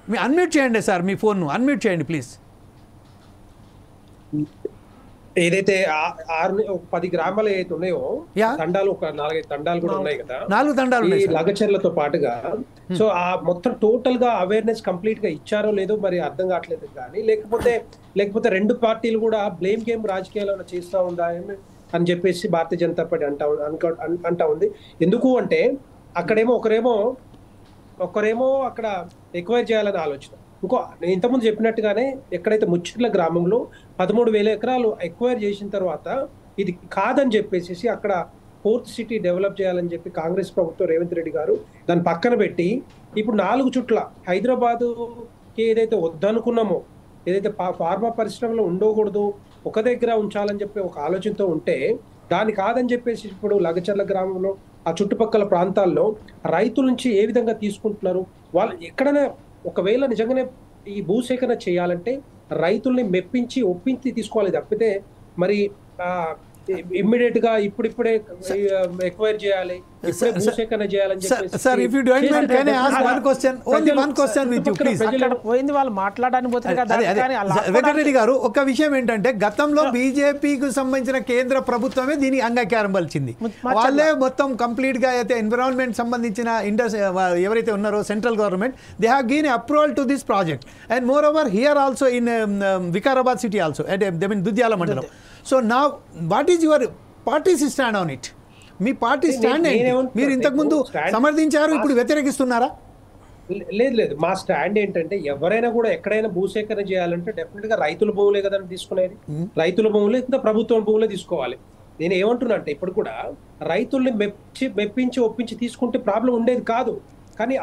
మీ అన్మ్యూట్ చేయండి సార్, మీ ఫోన్ను అన్మ్యూట్ చేయండి ప్లీజ్. ఏదైతే 10 గ్రామాలు ఏదైతే ఉన్నాయో తండాలు ఒక 4-5 తండాలు కూడా ఉన్నాయి కదా, 4 తండాలు ఈ లగచర్లతో పాటుగా. సో ఆ మొత్తం టోటల్ గా అవేర్నెస్ కంప్లీట్ గా ఇచ్చారో లేదో మరి అర్థం కావట్లేదు. కానీ లేకపోతే 2 పార్టీలు కూడా బ్లేమ్ గేమ్ రాజకీయాలు చేస్తూ ఉందా అని చెప్పేసి భారతీయ జనతా పార్టీ అంటా ఉంది. ఎందుకు అంటే అక్కడేమో ఒకరేమో అక్కడ ఎక్వైర్ చేయాలని ఆలోచన. నేను ఇంతకుముందు చెప్పినట్టుగానే ఎక్కడైతే ముచ్చట్ల గ్రామంలో 13,000 ఎకరాలు ఎక్వైర్ చేసిన తర్వాత ఇది కాదని చెప్పేసి అక్కడ 4th సిటీ డెవలప్ చేయాలని చెప్పి కాంగ్రెస్ ప్రభుత్వం రేవంత్ రెడ్డి గారు దాన్ని పక్కన పెట్టి ఇప్పుడు 4 చుట్ల హైదరాబాదుకి ఏదైతే వద్దనుకున్నామో, ఏదైతే ఫార్మా పరిశ్రమలో ఉండకూడదు ఒక దగ్గర ఉంచాలని చెప్పి ఒక ఆలోచనతో ఉంటే దాన్ని కాదని చెప్పేసి ఇప్పుడు లగచర్ల గ్రామంలో ఆ చుట్టుపక్కల ప్రాంతాల్లో రైతుల నుంచి ఏ విధంగా తీసుకుంటున్నారు. వాళ్ళు ఎక్కడైనా ఒకవేళ నిజంగానే ఈ భూసేకరణ చేయాలంటే రైతుల్ని మెప్పించి ఒప్పించి తీసుకోవాలి తప్పితే మరి ఇమ్మీడియట్ గా ఇప్పుడిప్పుడే ఎక్వైర్ చేయాలి ఇప్పుడే భూసేకరణ చేయాలని చెప్పేసి sir if you don't mind can I ask one question only one question with you please. అక్కడ పోయింది వాళ్ళు మాట్లాడడానికి పోతే కదా. వెంకటరెడ్డి గారు ఒక విషయం ఏంటంటే గతంలో బీజేపీకి సంబంధించిన కేంద్ర ప్రభుత్వమే దీనికి అంగీకారం పలిచింది. వాళ్ళే మొత్తం కంప్లీట్ గా అయితే ఎన్విరాన్మెంట్ సంబంధించిన ఎవరైతే ఉన్నారో central government they have given approval to this project and more over here also in Vikarabad city also at Dudyala మండలం. సో నా what is your parties stand on it? Me party stand ఏంటి? మీరు ఇంతకుముందు సమర్థించారు, ఇప్పుడు వ్యతిరేకిస్తున్నారా? లేదు, మా స్టాండ్ ఏంటంటే ఎవరైనా కూడా ఎక్కడైనా భూసేకరణ చేయాలంటే డెఫినెట్ గా రైతుల భూములే కదా తీసుకునేది. రైతుల భూములే ఇంత ప్రభుత్వం భూములే తీసుకోవాలి. నేను ఏమంటున్నా అంటే ఇప్పుడు కూడా రైతుల్ని మెప్పించి ఒప్పించి తీసుకుంటే ప్రాబ్లం ఉండేది కాదు. కానీ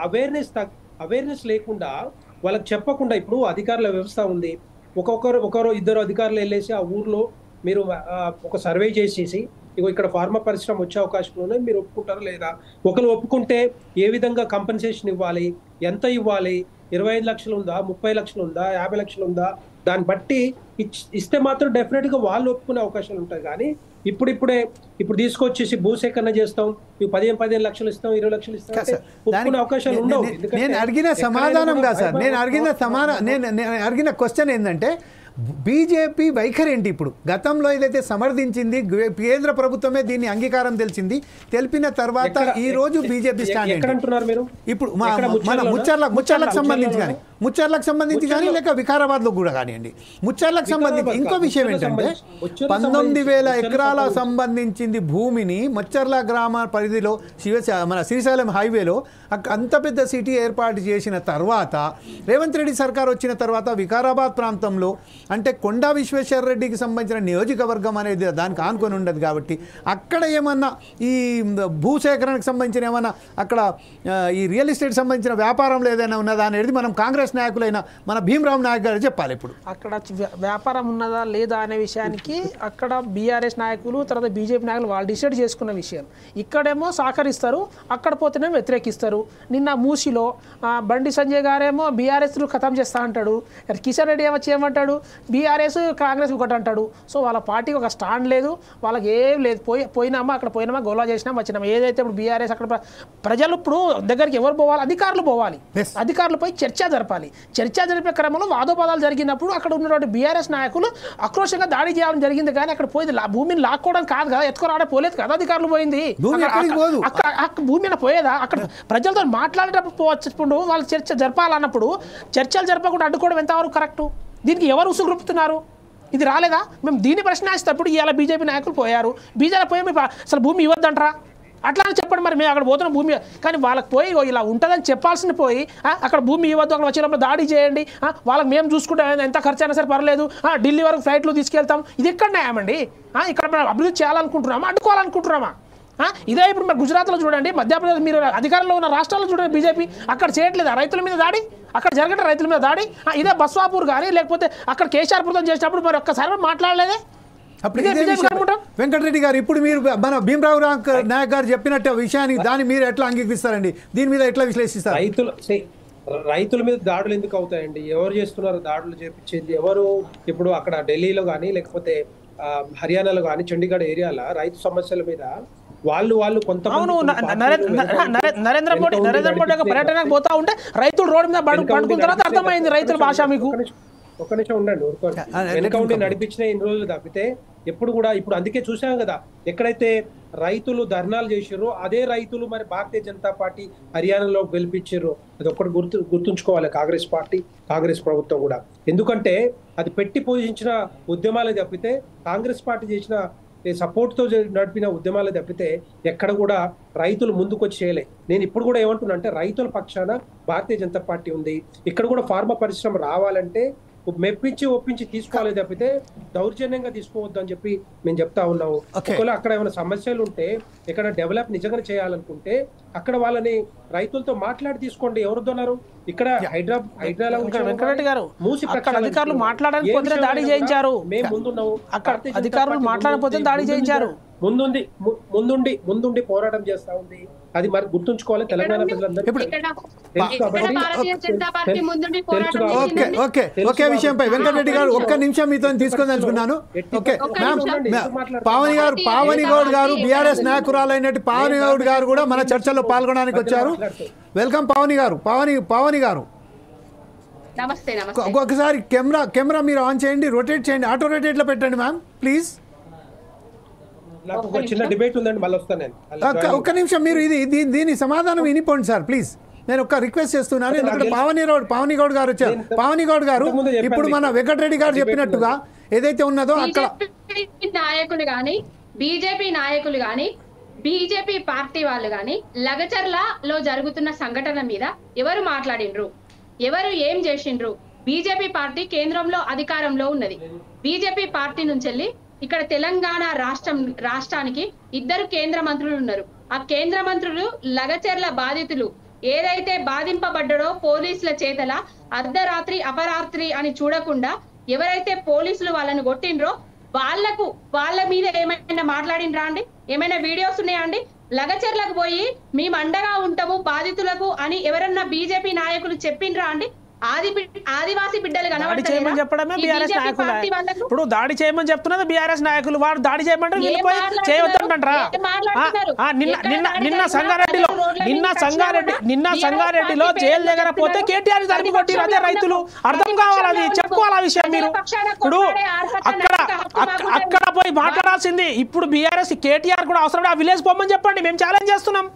అవేర్నెస్ లేకుండా వాళ్ళకి చెప్పకుండా ఇప్పుడు అధికారుల వ్యవస్థ ఉంది. ఒకరు ఇద్దరు అధికారులు వెళ్ళేసి ఆ ఊర్లో మీరు ఒక సర్వే చేసేసి ఇగో ఇక్కడ ఫార్మా పరిశ్రమ వచ్చే అవకాశం ఉన్నాయి, మీరు ఒప్పుకుంటారా లేదా? ఒకరు ఒప్పుకుంటే ఏ విధంగా కంపెన్సేషన్ ఇవ్వాలి, ఎంత ఇవ్వాలి, 25 లక్షలు ఉందా, 30 లక్షలు ఉందా, 50 లక్షలు ఉందా, దాన్ని బట్టి ఇస్తే మాత్రం డెఫినెట్ గా వాళ్ళు ఒప్పుకునే అవకాశాలు ఉంటాయి. కానీ ఇప్పుడు తీసుకొచ్చేసి భూసేకరణ చేస్తాం, 15 లక్షలు ఇస్తాం, 20 లక్షలు ఇస్తాం అంటే ఒప్పుకునే అవకాశాలు ఉండవు. నేను అడిగిన సమాధానం కాదు సార్, నేను అడిగిన క్వశ్చన్ ఏంటంటే బీజేపీ వైఖరి ఏంటి? ఇప్పుడు గతంలో ఏదైతే సమర్థించింది కేంద్ర ప్రభుత్వమే దీన్ని అంగీకారం తెలిపిన తర్వాత ఈ రోజు బీజేపీ స్టాండ్ ఏంటి? ఇప్పుడు మన ముచ్చర్లకు సంబంధించి కానీ లేక వికారాబాద్ లో కూడా కానివ్వండి, ముచ్చర్లకు సంబంధించి ఇంకో విషయం ఏంటంటే 19,000 ఎకరాల సంబంధించింది భూమిని ముచ్చర్ల గ్రామ పరిధిలో మన శ్రీశైలం హైవేలో అంత పెద్ద సిటీ ఏర్పాటు చేసిన తర్వాత రేవంత్ రెడ్డి సర్కార్ వచ్చిన తర్వాత వికారాబాద్ ప్రాంతంలో అంటే కొండా విశ్వేశ్వర రెడ్డికి సంబంధించిన నియోజకవర్గం అనేది దానికి ఆనుకొని ఉండదు కాబట్టి అక్కడ ఏమన్నా ఈ భూసేకరణకు సంబంధించిన ఏమన్నా అక్కడ ఈ రియల్ ఎస్టేట్ సంబంధించిన వ్యాపారంలో ఏదైనా ఉన్నదా అనేది మనం కాంగ్రెస్ నాయకులైన మన భీమరావు నాయక్ గారు చెప్పాలి. ఇప్పుడు అక్కడ వ్యాపారం ఉన్నదా లేదా అనే విషయానికి అక్కడ బీఆర్ఎస్ నాయకులు తర్వాత బీజేపీ నాయకులు వాళ్ళు డిసైడ్ చేసుకున్న విషయం. ఇక్కడేమో సహకరిస్తారు, అక్కడ పోతేనేమో వ్యతిరేకిస్తారు. నిన్న మూసిలో బండి సంజయ్ గారేమో బీఆర్ఎస్లు ఖతం చేస్తా అంటాడు, కిషన్ రెడ్డి ఏమో చేయమంటాడు, బీఆర్ఎస్ కాంగ్రెస్ ఒకటి అంటాడు. సో వాళ్ళ పార్టీకి ఒక స్టాండ్ లేదు, వాళ్ళకి ఏం లేదు. పోయినామా అక్కడ పోయినామా గోలా చేసినామా వచ్చినామా. ఏదైతే ఇప్పుడు బీఆర్ఎస్ అక్కడ ప్రజలు ఇప్పుడు దగ్గరికి ఎవరు పోవాలి? అధికారులు పోవాలి, అధికారులపై చర్చ జరపాలి. చర్చ జరిపే క్రమంలో వాదోపాదాలు జరిగినప్పుడు అక్కడ ఉన్నటువంటి బీఆర్ఎస్ నాయకులు ఆక్రోషంగా దాడి చేయడం జరిగింది. కానీ అక్కడ పోయింది భూమిని లాక్కోవడం కాదు కదా, ఎత్తుకోరాడే పోలేదు కదా, అధికారులు పోయింది భూమిని పోయేదా? అక్కడ ప్రజలతో మాట్లాడేటప్పుడు వాళ్ళు చర్చ జరపాలన్నప్పుడు చర్చలు జరపకుండా అడ్డుకోవడం ఎంతవరకు కరెక్టు? దీనికి ఎవరు ఉసుగురుపుతున్నారు? ఇది రాలేదా? మేము దీన్ని ప్రశ్నిస్తేప్పుడు ఇవాళ బీజేపీ నాయకులు పోయారు, బీజేపీ పోయి అసలు భూమి ఇవ్వద్దంటారా? అట్లా అని చెప్పండి. మరి మేము అక్కడ పోతున్న భూమి కానీ వాళ్ళకి పోయి ఇలా ఉంటుందని చెప్పాల్సింది పోయి అక్కడ భూమి ఇవ్వద్దు, అక్కడ వచ్చినప్పుడు దాడి చేయండి, వాళ్ళకి మేము చూసుకుంటాం, ఎంత ఖర్చు అయినా సరే పర్లేదు, ఢిల్లీ వరకు ఫ్లైట్లు తీసుకెళ్తాం. ఇది ఎక్కడ న్యాయమండి? ఇక్కడ మనం అభివృద్ధి చేయాలనుకుంటున్నామా, అడ్డుకోవాలనుకుంటున్నామా? ఇదే ఇప్పుడు మరి గుజరాత్లో చూడండి, మధ్యప్రదేశ్ మీరు అధికారంలో ఉన్న రాష్ట్రాల్లో చూడండి బీజేపీ అక్కడ చేయట్లేదు రైతుల మీద దాడి, అక్కడ జరగట్లేదు రైతుల మీద దాడి. ఇదే బస్వాపూర్ కానీ లేకపోతే అక్కడ కేశార్పురం చేసినప్పుడు మరి ఒక్కసారి మాట్లాడలేదే. వెంకటరెడ్డి గారు ఇప్పుడు మీరు మన భీమరావు నాయక్ గారు చెప్పినట్టు విషయాన్ని దాన్ని మీరు ఎట్లా అంగీకరిస్తారండి? దీని మీద ఎట్లా విశ్లేషిస్తారు? రైతుల మీద దాడులు ఎందుకు అవుతాయండి? ఎవరు చేస్తున్నారు దాడులు చేపించేది? ఎవరు? ఇప్పుడు అక్కడ ఢిల్లీలో కానీ లేకపోతే హర్యానాలో కానీ చండీగఢ్ ఏరియాలో రైతు సమస్యల మీద వాళ్ళు కొంత నరేంద్ర మోడీ పర్యటనకు పోతా ఉంటే రైతులు రోడ్డు మీద పడుకున్న తర్వాత అర్థమైంది రైతుల భాష. మీకు ఒక నిమిషం ఉండండి, వెనక ఉండి నడిపించిన ఇన్ని రోజులు తప్పితే ఎప్పుడు కూడా ఇప్పుడు అందుకే చూసాం కదా, ఎక్కడైతే రైతులు ధర్నాలు చేసారో అదే రైతులు మరి భారతీయ జనతా పార్టీ హర్యానాలో గెలిపించారు. అది ఒక్కటి గుర్తుంచుకోవాలి కాంగ్రెస్ ప్రభుత్వం కూడా. ఎందుకంటే అది పెట్టి పోషించిన ఉద్యమాలు తప్పితే కాంగ్రెస్ పార్టీ చేసిన సపోర్ట్ తో నడిపిన ఉద్యమాలు తప్పితే ఎక్కడ కూడా రైతులు ముందుకొచ్చి చేయలే. నేను ఇప్పుడు కూడా ఏమంటున్నా అంటే రైతుల పక్షాన భారతీయ జనతా పార్టీ ఉంది. ఇక్కడ కూడా ఫార్మా పరిశ్రమ రావాలంటే మెప్పించి ఒప్పించి తీసుకోవాలి తప్పితే దౌర్జన్యంగా తీసుకోవద్దు అని చెప్పి మేము చెప్తా ఉన్నాము. ఒకవేళ అక్కడ ఏమైనా సమస్యలు ఉంటే ఇక్కడ డెవలప్ నిజంగా చేయాలనుకుంటే అక్కడ వాళ్ళని రైతులతో మాట్లాడి తీసుకోండి. ఎవరున్నారు ఇక్కడ వెంకటరెడ్డి గారు అక్కడ అధికారులు మాట్లాడకపోతే దాడి చేయించారు. మేము ముందున్నాము, అక్కడ అధికారులు మాట్లాడకపోతే దాడి చేయించారు. ముందుండి పోరాటం చేస్తా ఉంది. అది మరి గుర్తుంచుకోవాలి తెలంగాణ ప్రజలందరూ. ఒకే విషయంపై వెంకటరెడ్డి గారు ఒక్క నిమిషం మీతో తీసుకొని ఓకే పావని గౌడ్ గారు బీఆర్ఎస్ నాయకురాలైనట్టు పావని గౌడ్ గారు కూడా మన చర్చలో పాల్గొనడానికి వచ్చారు. వెల్కమ్ పావని గారు. నమస్తే. ఒకసారి కెమెరా మీరు ఆన్ చేయండి, రొటేట్ చేయండి, ఆటో రొటేట్ లో పెట్టండి మ్యామ్ ప్లీజ్. నాకు ఒక చిన్న డిబేట్ ఉందండి, మళ్ళీ వస్తాను నేను. ఒక్క నిమిషం మీరు దీని సమాధానం వినిపోండి సార్ ప్లీజ్. నేను ఒక రిక్వెస్ట్ చేస్తున్నాను, ఎందుకంటే పావని గౌడ్ గారు వచ్చారు. పావని గౌడ్ గారు ఇప్పుడు మన వెంకటరెడ్డి గారు చెప్పినట్టుగా ఏదైతే ఉన్నదో అక్కడ నాయకులు గాని బీజేపీ నాయకులు గాని బీజేపీ పార్టీ వాళ్ళు గాని లగచర్లలో జరుగుతున్న సంఘటన మీద ఎవరు మాట్లాడిండ్రు, ఎవరు ఏం చేసిండ్రు? బీజేపీ పార్టీ కేంద్రంలో అధికారంలో ఉన్నది. బీజేపీ పార్టీ నుంచి ఇక్కడ తెలంగాణ రాష్ట్రానికి 2 కేంద్ర మంత్రులు ఉన్నారు. ఆ కేంద్ర మంత్రులు లగచర్ల బాధితులు ఏదైతే బాధింపబడ్డాడో పోలీసుల చేతల అర్ధరాత్రి అపరాత్రి అని చూడకుండా ఎవరైతే పోలీసులు వాళ్ళని కొట్టిండ్రో వాళ్ళ మీద ఏమైనా మాట్లాడిండ్రా అండి? ఏమైనా వీడియోస్ ఉన్నాయా అండి? లగచర్లకు పోయి మేము అండగా ఉంటాము బాధితులకు అని ఎవరన్నా బీజేపీ నాయకులు చెప్పిండ్రా అండి? ఆదివాసీ బిడ్డలు దాడి చేయమని చెప్పడమే బీఆర్ఎస్ నాయకులు. ఇప్పుడు దాడి చేయమని చెప్తున్నది బీఆర్ఎస్ నాయకులు. వాడు దాడి చేయమంటారు, వెళ్ళిపోయి చేయవద్దంటారా? నిన్న సంగారెడ్డిలో జైలు దగ్గర పోతే కేటీఆర్ తరిమి కొట్టిరు. అదే రైతులు అర్థం కావాలి, అది చెప్పుకోవాలి ఆ విషయం. మీరు ఇప్పుడు అక్కడ పోయి మాట్లాడాల్సింది. ఇప్పుడు బీఆర్ఎస్ కేటీఆర్ కూడా అవసరం, ఆ విలేజ్ పోమని చెప్పండి, మేము ఛాలెంజ్ చేస్తున్నాం.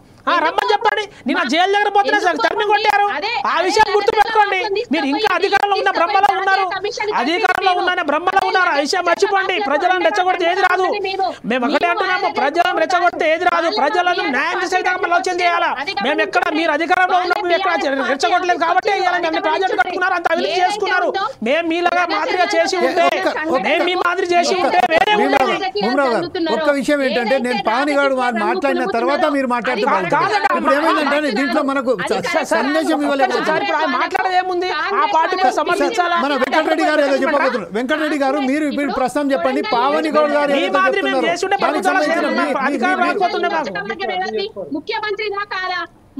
రమ్మని చెప్పండి. నిన్న జైలు దగ్గర పోతున్నా సార్ తరిమి కొట్టారు. ఆ విషయం గుర్తు పెట్టుకోండి. మీరు ఇంకా అధికారంలో ఉన్న బ్రహ్మలో ఉన్నారు, ఆ విషయం మర్చిపోండి. ప్రజలను రెచ్చగొడితే ఏది రాదు. మేము ఒకటే అంటున్నాము, ప్రజలను రెచ్చగొడితే ఏది రాదు. ప్రజలను న్యాయం చేసే ఆలోచన చేయాలా. మేము ఎక్కడ మీరు అధికారంలో ఉన్నప్పుడు ఎక్కడ రెచ్చగొట్టలేదు కాబట్టి అన్ని ప్రాజెక్టు కట్టుకున్నారు, అంత అభివృద్ధి చేసుకున్నారు. మేము మీలాగా మాదిరిగా చేసి ఉంటే, మేము మీ మాదిరి చేసి ఉంటే వేరే ఉండేది. ఒక్క విషయం ఏంటంటే, నేను పావనిగాడు మాట్లాడిన తర్వాత మీరు మాట్లాడుతున్నారు. ఇప్పుడు ఏమైందంటే దీంట్లో మనకు సందేశం ఇవ్వలేదు. మాట్లాడేముంది, ఆ పార్టీని సమర్థించాలా? మన వెంకటరెడ్డి గారు ఏదో చెప్పబోతున్నారు. వెంకటరెడ్డి గారు మీరు ఇప్పుడు ప్రశ్న చెప్పండి. పావని గౌడ్ గారు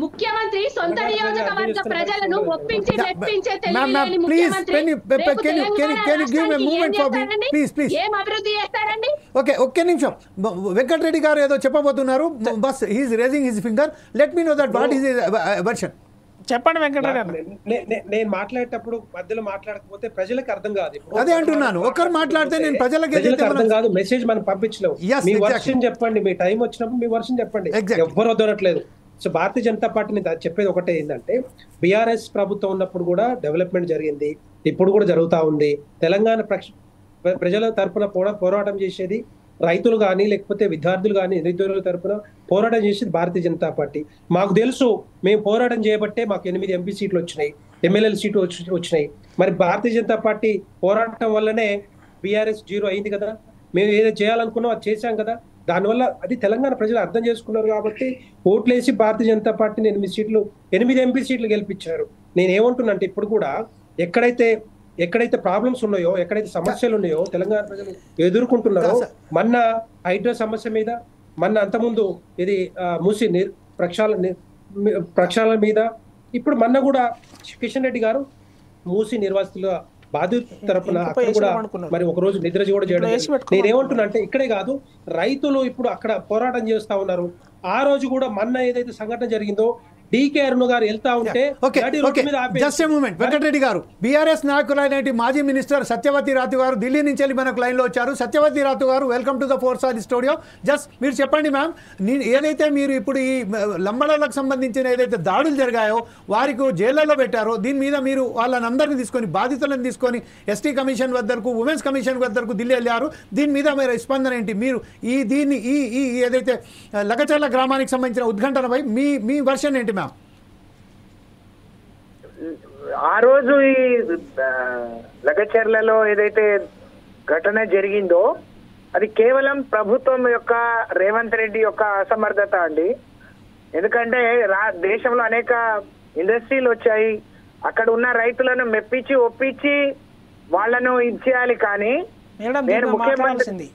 ముఖ్యమంత్రి సొంత నియోజకవర్గ ప్రజలను ఒప్పించి ఏం అభివృద్ధి చేస్తారండి? ఓకే, ఒక్క నిమిషం. వెంకటరెడ్డి గారు ఏదో చెప్పబోతున్నారు. Boss he's raising his finger. Let me know that what is version. చెప్పండి వెంకటరెడ్డి గారు. నేను మాట్లాడేటప్పుడు మధ్యలో మాట్లాడకపోతే ప్రజలకు అర్థం కాదు. అదే అంటున్నాను, ఒక్కరు మాట్లాడితే నేను ప్రజలకు అర్థం కాదు. మెసేజ్ మనం పంపించలేము. మీ వర్షన్ చెప్పండి, మీ టైం వచ్చినప్పుడు మీ వర్షన్ చెప్పండి. ఎవ్వరు వద్దనట్లేదు. సో భారతీయ జనతా పార్టీని చెప్పేది ఒకటే ఏంటంటే, బీఆర్ఎస్ ప్రభుత్వం ఉన్నప్పుడు కూడా డెవలప్మెంట్ జరిగింది, ఇప్పుడు కూడా జరుగుతూ ఉంది. తెలంగాణ ప్రజల తరఫున పోరాటం చేసేది రైతులు కానీ, లేకపోతే విద్యార్థులు కానీ, నిరుద్యోగుల తరఫున పోరాటం చేసేది భారతీయ జనతా పార్టీ. మాకు తెలుసు, మేము పోరాటం చేయబట్టే మాకు 8 ఎంపీ సీట్లు వచ్చినాయి, ఎమ్మెల్యేల సీట్లు వచ్చినాయి. మరి భారతీయ జనతా పార్టీ పోరాటం వల్లనే బీఆర్ఎస్ 0 అయింది కదా. మేము ఏదో చేయాలనుకున్నాం అది చేశాం కదా. దానివల్ల అది తెలంగాణ ప్రజలు అర్థం చేసుకున్నారు కాబట్టి ఓట్లేసి భారతీయ జనతా పార్టీని 8 ఎంపీ సీట్లు గెలిపించారు. నేను ఏమంటున్నా అంటే, ఇప్పుడు కూడా ఎక్కడైతే ప్రాబ్లమ్స్ ఉన్నాయో, ఎక్కడైతే సమస్యలు ఉన్నాయో తెలంగాణ ప్రజలు ఎదుర్కొంటున్నారో, మొన్న హైడ్రా సమస్య మీద, మొన్న అంతకుముందు ఇది మూసి ప్రక్షాళన మీద, ఇప్పుడు మొన్న కూడా కిషన్ రెడ్డి గారు మూసి నిర్వాసితుల బాధితుల తరపున అక్కడ కూడా మరి ఒక రోజు నిద్ర కూడా చేయడం. నేనేమంటున్నా అంటే, ఇక్కడే కాదు, రైతులు ఇప్పుడు అక్కడ పోరాటం చేస్తా ఉన్నారు. ఆ రోజు కూడా మొన్న ఏదైతే సంఘటన జరిగిందో, డీకే అరుణ్ గారు వెళ్తా ఉంటే జస్ట్ ఏ మూమెంట్. వెంకటరెడ్డి గారు, బీఆర్ఎస్ నాయకులైన మాజీ మినిస్టర్ సత్యవతి రాథు గారు ఢిల్లీ నుంచి వెళ్ళి మనకు లైన్లో వచ్చారు. సత్యవతి రాథు గారు, welcome to the 4 Star studio. Just మీరు చెప్పండి మ్యామ్, ఏదైతే మీరు ఇప్పుడు ఈ లంబడాలకు సంబంధించిన ఏదైతే దాడులు జరిగాయో, వారికి జైళ్లలో పెట్టారో, దీని మీద మీరు వాళ్ళని అందరినీ తీసుకొని, బాధితులను తీసుకొని ఎస్టీ కమిషన్ వద్దకు, ఉమెన్స్ కమిషన్ వద్దకు ఢిల్లీ వెళ్ళారు. దీని మీద మీరు స్పందన ఏంటి? మీరు దీన్ని ఏదైతే లగచర్ల గ్రామానికి సంబంధించిన ఉద్ఘాటనపై మీ వర్షన్ ఏంటి మ్యామ్? ఆ రోజు ఈ లగచర్లలో ఏదైతే ఘటన జరిగిందో, అది కేవలం ప్రభుత్వం యొక్క, రేవంత్ రెడ్డి యొక్క అసమర్థత అండి. ఎందుకంటే దేశంలో అనేక ఇండస్ట్రీలు వచ్చాయి, అక్కడ ఉన్న రైతులను మెప్పించి ఒప్పించి వాళ్ళను ఇచ్చేయాలి. కానీ నేను ముఖ్యమంత్రి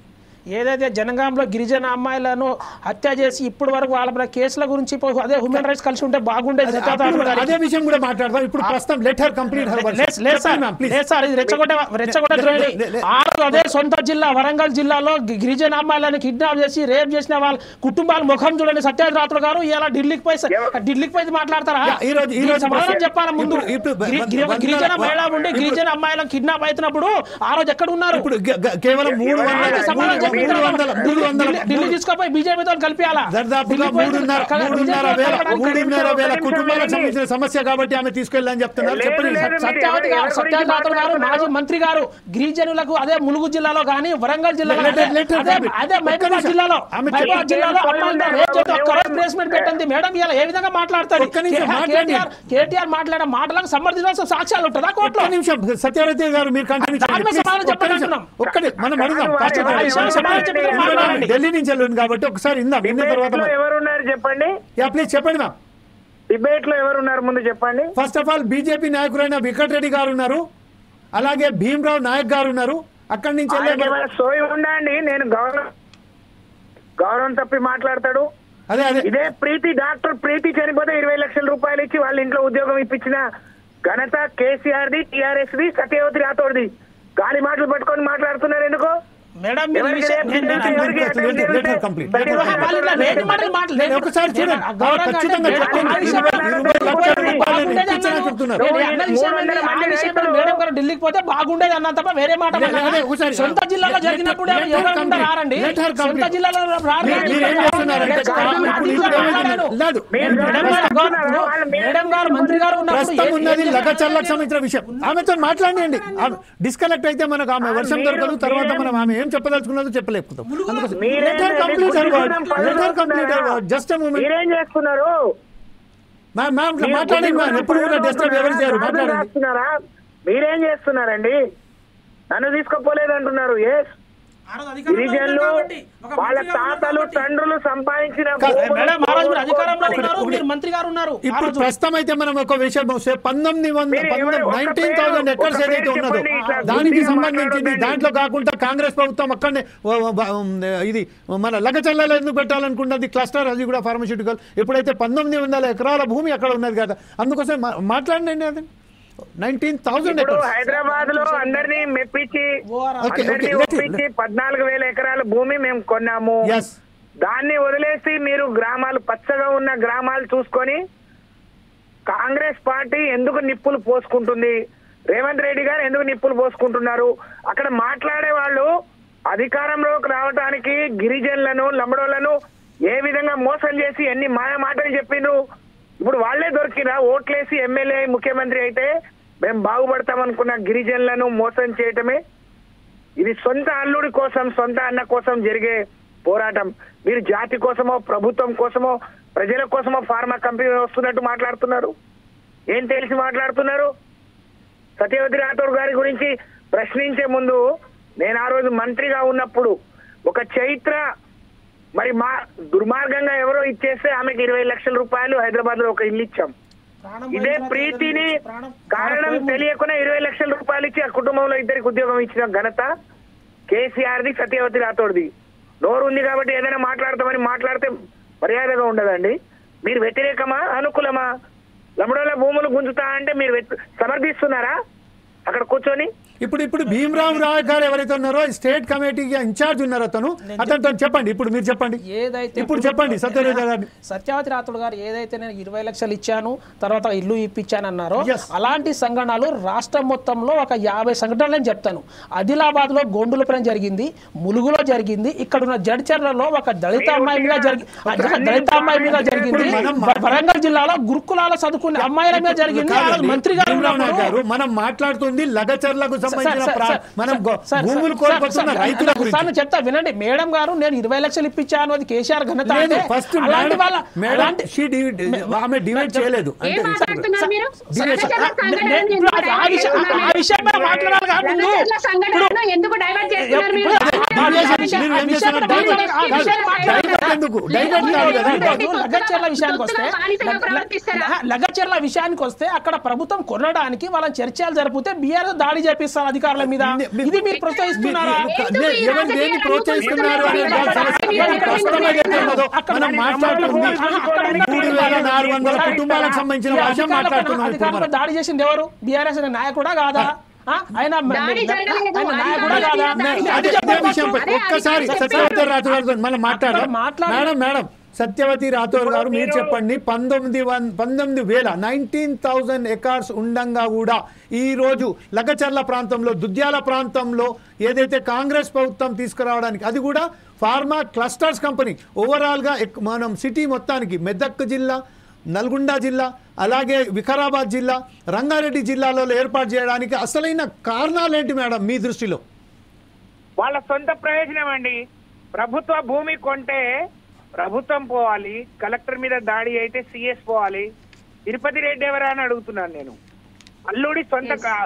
ఏదైతే జనగాంలో గిరిజన అమ్మాయిలను హత్య చేసి ఇప్పటి వరకు వాళ్ళ కేసుల గురించి అదే హ్యూమన్ రైట్స్ కలిసి ఉంటే బాగుండేది. అదే విషయం కూడా మాట్లాడదాం. ఇప్పుడు ప్రస్తుతం లెట్ హర్ కంప్లీట్ అదే సొంత జిల్లా వరంగల్ జిల్లాలో గిరిజన అమ్మాయిలను కిడ్నాప్ చేసి రేప్ చేసిన వాళ్ళ కుటుంబాల ముఖం చూడండి. సత్యవతి రాథోడ్ గారు ఇలా ఢిల్లీకి పోయి మాట్లాడతారా? సమాధానం చెప్పాలా ముందు? గిరిజన మహిళ ఉండి గిరిజన అమ్మాయిలను కిడ్నాప్ అవుతున్నప్పుడు ఆ రోజు ఎక్కడ ఉన్నారు? ఇప్పుడు కేవలం 300 ఢిల్లీ తీసుకుపోయి బీజేపీతో కలిపియాలా? దాదాపుగా 3,500,000 కుటుంబాలకు సంబంధించిన సమస్య కాబట్టి ఆమె తీసుకెళ్ళని చెప్తున్నారు. చెప్పండి. సత్యవతి రాథోడ్ గారు మాజీ మంత్రి గారు గిరిజనులకు అదే ములుగు జిల్లాలో కానీ వరంగల్ జిల్లాలో అదే మహబూబాబాద్ జిల్లాలో ప్లేస్మెంట్ పెట్టింది మేడం. ఇలా ఏ విధంగా మాట్లాడతారు? కేటీఆర్ మాట్లాడే మాటలకు సమర్థించాల్సిన సాక్ష్యాలు ఉంటుందా కోర్టులో? నిమిషం సత్యవతి గారు మీరు ఢిల్లీ నుంచి వెళ్ళండి కాబట్టి ఒకసారి విన్న తర్వాత ఎవరున్నారు చెప్పండి. ప్లీజ్ చెప్పండి మ్యామ్. డిబేట్ లో ఎవరున్నారు ముందు చెప్పండి. ఫస్ట్ ఆఫ్ ఆల్ బీజేపీ నాయకులైన వెంకటరెడ్డి గారు ఉన్నారు, అలాగే భీమరావు నాయక్ గారు ఉన్నారు. అక్కడి నుంచి సోయి ఉండండి. నేను గౌరవం తప్పి మాట్లాడతాడు. అదే ఇదే డాక్టర్ ప్రీతి చనిపోతే 20 లక్షల రూపాయలు ఇచ్చి వాళ్ళ ఇంట్లో ఉద్యోగం ఇప్పించిన ఘనత కేసీఆర్ ది, టీఆర్ఎస్ ది, సత్యవతి రాథోడ్ది. గాలి మాటలు పట్టుకొని మాట్లాడుతున్నారు ఎందుకో? మేడం ఢిల్లీకి పోతే బాగుండేది అన్న తప్ప వేరే మాట. సొంత జిల్లాలో జరిగినప్పుడు రారండి. సొంత జిల్లాలో మేడం గారు మంత్రి గారు ఉన్నది లగచర్లకు సంబంధించిన విషయం. ఆమెతో మాట్లాడండి. డిస్కనెక్ట్ అయితే మనకు ఆమె వర్షం దొరకదు. తర్వాత మనం ఆమె ఏం చెప్పదలుచుకున్నదో చెప్పలేకపోతాం. మీరేం చేస్తున్నారండి? నన్ను తీసుకోపోలేదు అంటున్నారు. గిరిజనులు వాళ్ళ తాతలు తండ్రులు సంపాదించిన ఇప్పుడు ప్రస్తుతం అయితే మనం ఒక విషయం వస్తే 19,000 ఎకర్స్ ఏదైతే ఉన్నదో దానికి సంబంధించింది. దాంట్లో కాకుండా కాంగ్రెస్ ప్రభుత్వం అక్కడనే ఇది మన లగచర్లలో ఎందుకు పెట్టాలనుకున్నది క్లస్టర్, అది కూడా ఫార్మాస్యూటికల్. ఎప్పుడైతే 1900 ఎకరాల భూమి అక్కడ ఉన్నది కదా, అందుకోసం మాట్లాడండి. అది 19,000 హైదరాబాద్ లో అందరినీ మెప్పించి 14,000 ఎకరాల భూమి మేము కొన్నాము. దాన్ని వదిలేసి మీరు గ్రామాలు పచ్చగా ఉన్న గ్రామాలు చూసుకొని కాంగ్రెస్ పార్టీ ఎందుకు నిప్పులు పోసుకుంటుంది? రేవంత్ రెడ్డి గారు ఎందుకు నిప్పులు పోసుకుంటున్నారు? అక్కడ మాట్లాడే వాళ్ళు అధికారంలోకి రావడానికి గిరిజనులను లంబడోళ్లను ఏ విధంగా మోసం చేసి ఎన్ని మాయ మాటలు చెప్పిండ్రు. ఇప్పుడు వాళ్లే దొరికినా ఓట్లేసి ఎమ్మెల్యే ముఖ్యమంత్రి అయితే మేము బాగుపడతామనుకున్న గిరిజనులను మోసం చేయటమే. ఇది సొంత అల్లుడి కోసం, సొంత అన్న కోసం జరిగే పోరాటం. మీరు జాతి కోసమో, ప్రభుత్వం కోసమో, ప్రజల కోసమో ఫార్మా కంపెనీ వస్తున్నట్టు మాట్లాడుతున్నారు. ఏం తెలిసి మాట్లాడుతున్నారు? సత్యవతి రాథోడ్ గారి గురించి ప్రశ్నించే ముందు నేను ఆ రోజు మంత్రిగా ఉన్నప్పుడు ఒక చైత్ర మరి మా దుర్మార్గంగా ఎవరో ఇచ్చేస్తే ఆమెకి 20 లక్షల రూపాయలు హైదరాబాద్ లో ఒక ఇల్లు ఇచ్చాం. ఇదే ప్రీతిని కారణం తెలియకుండా 20 లక్షల రూపాయలు ఇచ్చి ఆ కుటుంబంలో ఇద్దరికి ఉద్యోగం ఇచ్చిన ఘనత కేసీఆర్ ది, సత్యవతి రాథోడ్ది. నోరు ఉంది కాబట్టి ఏదైనా మాట్లాడతామని మాట్లాడితే మర్యాదగా ఉండదండి. మీరు వ్యతిరేకమా, అనుకూలమా? లంబడోళ్ళ భూములు గుంజుతా అంటే మీరు సమర్థిస్తున్నారా అక్కడ కూర్చొని? ఇప్పుడు భీమరావు రావు గారు ఎవరైతే ఉన్నారో స్టేట్ కమిటీకి ఇన్ఛార్జ్ ఉన్నారు, అతనితో చెప్పండి. ఇప్పుడు మీరు చెప్పండి. ఏదైతే ఇప్పుడు చెప్పండి. సత్యవతి రాథోడ్ గారు ఏదైతే నేను 20 లక్షలు ఇచ్చాను, తర్వాత ఇల్లు ఇప్పించానన్నారో అలాంటి సంఘటనలు రాష్ట్రం మొత్తంలో ఒక 50 సంఘటనలు చెప్తాను. ఆదిలాబాద్ లో గొండులపైన జరిగింది, ములుగులో జరిగింది, ఇక్కడ ఉన్న జడ్చర్లలో ఒక దళిత అమ్మాయి మీద జరిగింది, వరంగల్ జిల్లాలో గురుకులాల చదువుకునే అమ్మాయిల మీద జరిగింది. మంత్రి గారు మనం మాట్లాడుతుంది లగచర్లకు చెప్తా వినండి. మేడం గారు నేను 20 లక్షలు ఇప్పించాను, అది కేసీఆర్ ఘనత. చేయలేదు లగచర్ల విషయానికి వస్తే అక్కడ ప్రభుత్వం కొనడానికి వాళ్ళని చర్చలు జరిపితే బీఆర్ఎస్ దాడి చేపిస్తారు అధికారుల మీద. ఇది మీరు ప్రోత్సహిస్తున్నారా? దాడి చేసింది ఎవరు? బీఆర్ఎస్ నాయకుడా కాదా? ఆయన ఒక్కసారి సత్యవతి రాథోడ్ గారు మనం మాట్లాడదాం. మేడం సత్యవతి రాథోడ్ గారు మీరు చెప్పండి, 19,000 ఎకర్స్ ఉండంగా కూడా ఈ రోజు లగచర్ల ప్రాంతంలో, దుద్యాల ప్రాంతంలో ఏదైతే కాంగ్రెస్ ప్రభుత్వం తీసుకురావడానికి, అది కూడా ఫార్మా క్లస్టర్స్ కంపెనీ ఓవరాల్గా మనం సిటీ మొత్తానికి మెదక్ జిల్లా, నల్గొండ జిల్లా, అలాగే వికారాబాద్ జిల్లా, రంగారెడ్డి జిల్లాలో ఏర్పాటు చేయడానికి అసలైన కారణాలు ఏంటి మేడం మీ దృష్టిలో? వాళ్ళ సొంత ప్రయోజనం అండి. ప్రభుత్వ భూమి కొంటే ప్రభుత్వం పోవాలి, కలెక్టర్ మీద దాడి అయితే సిఎస్ పోవాలి. తిరుపతి రెడ్డి ఎవరా అని అడుగుతున్నాను నేను.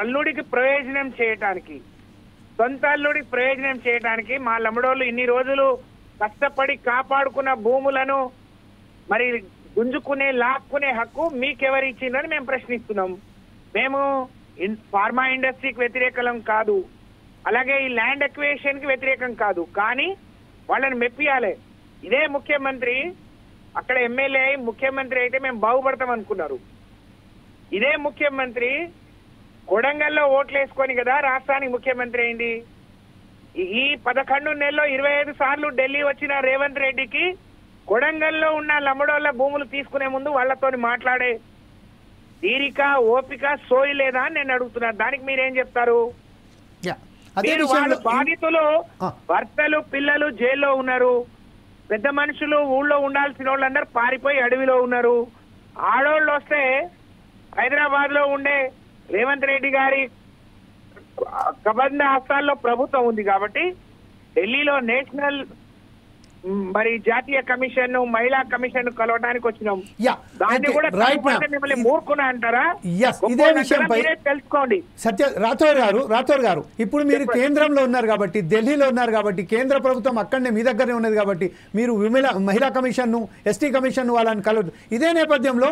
అల్లుడికి ప్రయోజనం చేయటానికి, సొంత అల్లుడికి ప్రయోజనం చేయటానికి మా లమ్మడోళ్ళు ఇన్ని రోజులు కష్టపడి కాపాడుకున్న భూములను మరి గుంజుకునే, లాక్కునే హక్కు మీకెవరు ఇచ్చిందని మేము ప్రశ్నిస్తున్నాం. మేము ఫార్మా ఇండస్ట్రీకి వ్యతిరేకం కాదు, అలాగే ఈ ల్యాండ్ ఎక్వేషన్ కి వ్యతిరేకం కాదు, కానీ వాళ్ళని మెప్పియాలి. ఇదే ముఖ్యమంత్రి అక్కడ ఎమ్మెల్యే అయి ముఖ్యమంత్రి అయితే మేము బాగుపడతాం అనుకున్నారు. ఇదే ముఖ్యమంత్రి కొడంగల్లో ఓట్లు వేసుకొని కదా రాష్ట్రానికి ముఖ్యమంత్రి అయింది. ఈ 11 నెలల్లో 25 సార్లు ఢిల్లీ వచ్చిన రేవంత్ రెడ్డికి కొడంగల్లో ఉన్న లమ్మడోళ్ళ భూములు తీసుకునే ముందు వాళ్ళతోని మాట్లాడే తీరిక, ఓపిక, సోయి లేదా అని నేను అడుగుతున్నాను. దానికి మీరేం చెప్తారు? బాధితులు భర్తలు, పిల్లలు జైల్లో ఉన్నారు, పెద్ద మనుషులు ఊళ్ళో ఉండాల్సిన వాళ్ళందరూ పారిపోయి అడవిలో ఉన్నారు. ఆడోళ్ళు వస్తే హైదరాబాద్ లో ఉండే రేవంత్ రెడ్డి గారి కబంధ హస్తాల్లో ప్రభుత్వం ఉంది కాబట్టి ఢిల్లీలో నేషనల్ మరి జాతీయ కమిషన్, మహిళా కమిషన్ కలవడానికి వచ్చినాం. దాన్ని కూడా మిమ్మల్ని మూర్ఖున అంటారా? ఇదే విషయంపై తెలుసుకోండి. రాథోడ్ గారు ఇప్పుడు మీరు కేంద్రంలో ఉన్నారు కాబట్టి, ఢిల్లీలో ఉన్నారు కాబట్టి, కేంద్ర ప్రభుత్వం అక్కడనే మీ దగ్గరనే ఉన్నది కాబట్టి మీరు మహిళా కమిషన్, ఎస్టీ కమిషన్ వాళ్ళని కలవదు. ఇదే నేపథ్యంలో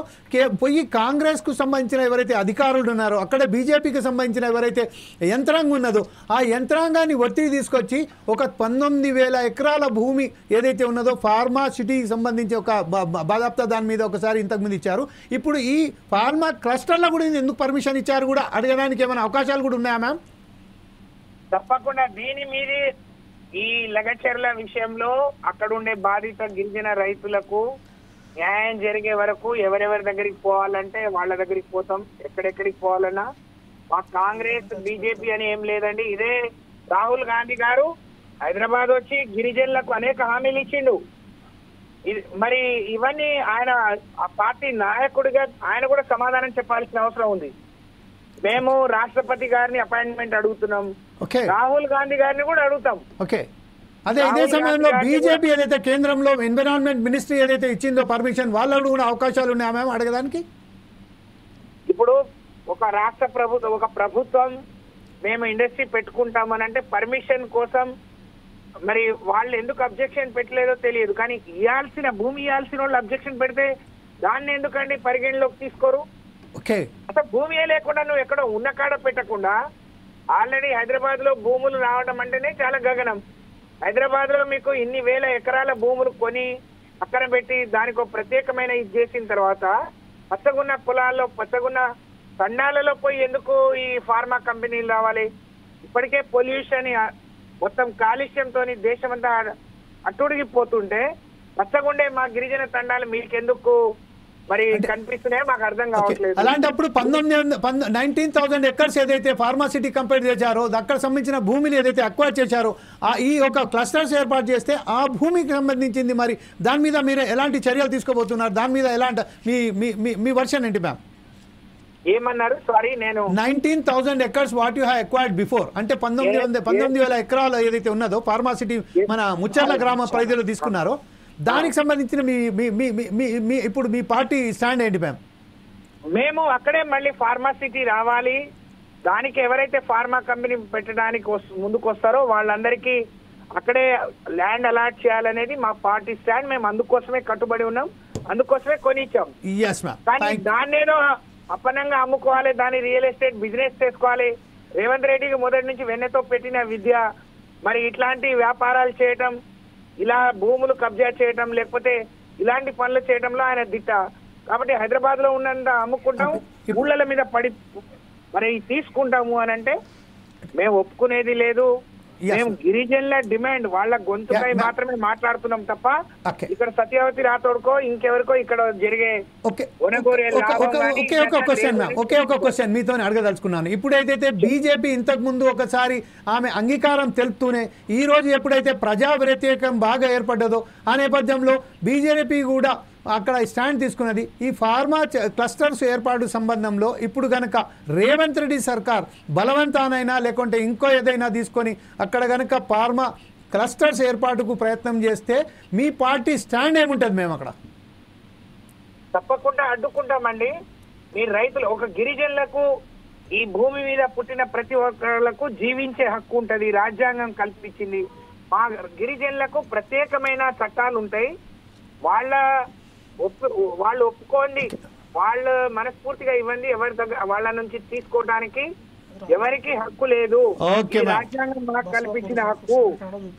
పోయి కాంగ్రెస్ కు సంబంధించిన ఎవరైతే అధికారులు ఉన్నారో, అక్కడ బీజేపీకి సంబంధించిన ఎవరైతే యంత్రాంగం ఉన్నదో ఆ యంత్రాంగాన్ని ఒత్తిడి తీసుకొచ్చి ఒక 19,000 ఎకరాల భూమి ఏదైతే ఉన్నదో ఫార్మా సిటీకి సంబంధించి ఒక బాధాప్తా దాని మీద ఒకసారి ఇంతకుముందు ఇచ్చారు. ఇప్పుడు ఈ ఫార్మా క్లస్టర్లో కూడా ఎందుకు పర్మిషన్ ఇచ్చారు కూడా అడగడానికి ఏమైనా అవకాశాలు కూడా ఉన్నాయా మ్యామ్? తప్పకుండా. దీని మీద ఈ లగచర్ల విషయంలో అక్కడ ఉండే బాధిత గిరిజన రైతులకు న్యాయం జరిగే వరకు ఎవరెవరి దగ్గరికి పోవాలంటే వాళ్ళ దగ్గరికి పోతాం. ఎక్కడెక్కడికి పోవాలన్నా మా కాంగ్రెస్, బీజేపీ అని ఏం లేదండి. ఇదే రాహుల్ గాంధీ గారు హైదరాబాద్ వచ్చి గిరిజనులకు అనేక హామీలు ఇచ్చిండు. మరి ఇవన్నీ ఆయన ఆ పార్టీ నాయకుడిగా ఆయన కూడా సమాధానం చెప్పాల్సిన అవసరం ఉంది. మేము రాష్ట్రపతి గారిని అపాయింట్మెంట్ అడుగుతున్నాం, రాహుల్ గాంధీ గారిని కూడా అడుగుతాం. అదే ఇదే సమయంలో బీజేపీ ఏదైతే కేంద్రంలో ఎన్విరాన్మెంట్ మినిస్ట్రీ ఏదైతే ఇచ్చిందో పర్మిషన్, వాళ్ళకు కూడా అవకాశాలు ఉన్నాయా మేము అడగడానికి? ఇప్పుడు ఒక రాష్ట్ర ప్రభుత్వం, ఒక ప్రభుత్వం మేము ఇండస్ట్రీ పెట్టుకుంటామని అంటే పర్మిషన్ కోసం మరి వాళ్ళు ఎందుకు అబ్జెక్షన్ పెట్టలేదో తెలియదు. కానీ ఇవ్వాల్సిన భూమి ఇవ్వాల్సిన వాళ్ళు అబ్జెక్షన్ పెడితే దాన్ని ఎందుకండి పరిగణలోకి తీసుకోరు? అసలు భూమి లేకుండా నువ్వు ఎక్కడో ఉన్న కాడ పెట్టకుండా ఆల్రెడీ హైదరాబాద్ లో భూములు రావడం అంటేనే చాలా గగనం. హైదరాబాద్ లో మీకు ఇన్ని వేల ఎకరాల భూములు కొని పక్కన పెట్టి దానికి ఒక ప్రత్యేకమైన ఇది చేసిన తర్వాత పచ్చగున్న పొలాల్లో, పచ్చగున్న తండాలలో పోయి ఎందుకు ఈ ఫార్మా కంపెనీలు రావాలి? ఇప్పటికే పొల్యూషన్ మొత్తం కాలుష్యంతో దేశమంతా అట్టుడిగిపోతుంటే పచ్చగుండే మా గిరిజన తండాలు మీకెందుకు మరి కనిపిస్తున్నాయో మాకు అర్థం కావట్లేదు. అలాంటప్పుడు 19,000 ఎకర్స్ ఏదైతే ఫార్మాసిటీ కంపెనీ చేశారో అక్కడ సంబంధించిన భూమిని ఏదైతే అక్వైర్ చేశారో ఈ ఒక క్లస్టర్స్ ఏర్పాటు చేస్తే ఆ భూమికి సంబంధించింది మరి దాని మీద మీరు ఎలాంటి చర్యలు తీసుకోబోతున్నారు? దాని మీద ఎలాంటి మీ వర్షన్ ఏంటి మ్యామ్? ఏమన్నారు? సారీ, నేను 19,000 acres what you have acquired before అంటే 19,000 ఎకరాలు ఏదైతే ఉన్నదో ఫార్మాసిటీ మన ముచ్చర్ల గ్రామ పరిధిలో తీసుకున్నారో దానికి సంబంధించిన మీ ఇప్పుడు మీ పార్టీ స్టాండ్ ఏంటి మ్యామ్? మేము అక్కడే మళ్ళీ ఫార్మాసిటీ రావాలి, దానికి ఎవరైతే ఫార్మా కంపెనీ పెట్టడానికి ముందుకు వస్తారో వాళ్ళందరికీ అక్కడే ల్యాండ్ అలాట్ చేయాలనేది మా పార్టీ స్టాండ్. మేము అందుకోసమే కట్టుబడి ఉన్నాం, అందుకోసమే కొనిచ్చాం. కానీ దాన్నేదో అప్పనంగా అమ్ముకోవాలి, దాన్ని రియల్ ఎస్టేట్ బిజినెస్ చేసుకోవాలి. రేవంత్ రెడ్డికి మొదటి నుంచి వెన్నెతో పెట్టిన విద్య, మరి ఇట్లాంటి వ్యాపారాలు చేయటం, ఇలా భూములు కబ్జా చేయటం, లేకపోతే ఇలాంటి పనులు చేయడంలో ఆయన దిట్ట. కాబట్టి హైదరాబాద్ లో ఉన్నంత అమ్ముకుంటాం, ఊళ్ళ మీద పడి మరి తీసుకుంటాము అని అంటే మేము ఒప్పుకునేది లేదు. మేము గిరిజనుల డిమాండ్, వాళ్ళ గొంతుపై మాత్రమే మాట్లాడుతున్నాం తప్ప ఇక్కడ సత్యవతి రాథోడ్కో ఇంకెవరికో ఇక్కడ జరిగే ఒకే ఒక క్వశ్చన్ మీతో అడగదలుచుకున్నాను. ఇప్పుడైతే బీజేపీ ఇంతకు ముందు ఒకసారి ఆమె అంగీకారం తెలుపుతూనే ఈ రోజు ఎప్పుడైతే ప్రజా వ్యతిరేకం బాగా ఏర్పడ్డదో ఆ నేపథ్యంలో బీజేపీ కూడా అక్కడ స్టాండ్ తీసుకున్నది. ఈ ఫార్మా క్లస్టర్స్ ఏర్పాటు సంబంధంలో ఇప్పుడు కనుక రేవంత్ రెడ్డి సర్కార్ బలవంతానైనా లేకుంటే ఇంకో ఏదైనా తీసుకొని అక్కడ కనుక ఫార్మా క్లస్టర్స్ ఏర్పాటుకు ప్రయత్నం చేస్తే మీ పార్టీ స్టాండ్ ఏముంటుంది? మేము అక్కడ తప్పకుండా అడ్డుకుంటామండి. మీ రైతులు, ఒక గిరిజనులకు ఈ భూమి మీద పుట్టిన ప్రతి ఒక్కరికి జీవించే హక్కు ఉంటది, రాజ్యాంగం కల్పించింది. మా గిరిజనులకు ప్రత్యేకమైన చట్టాలు ఉంటాయి. వాళ్ళు ఒప్పుకోండి, వాళ్ళు మనస్ఫూర్తిగా ఇవ్వండి. ఎవరి దగ్గర వాళ్ళ నుంచి తీసుకోవడానికి ఎవరికి హక్కు లేదు, రాజ్యాంగం మాకు కల్పించిన హక్కు.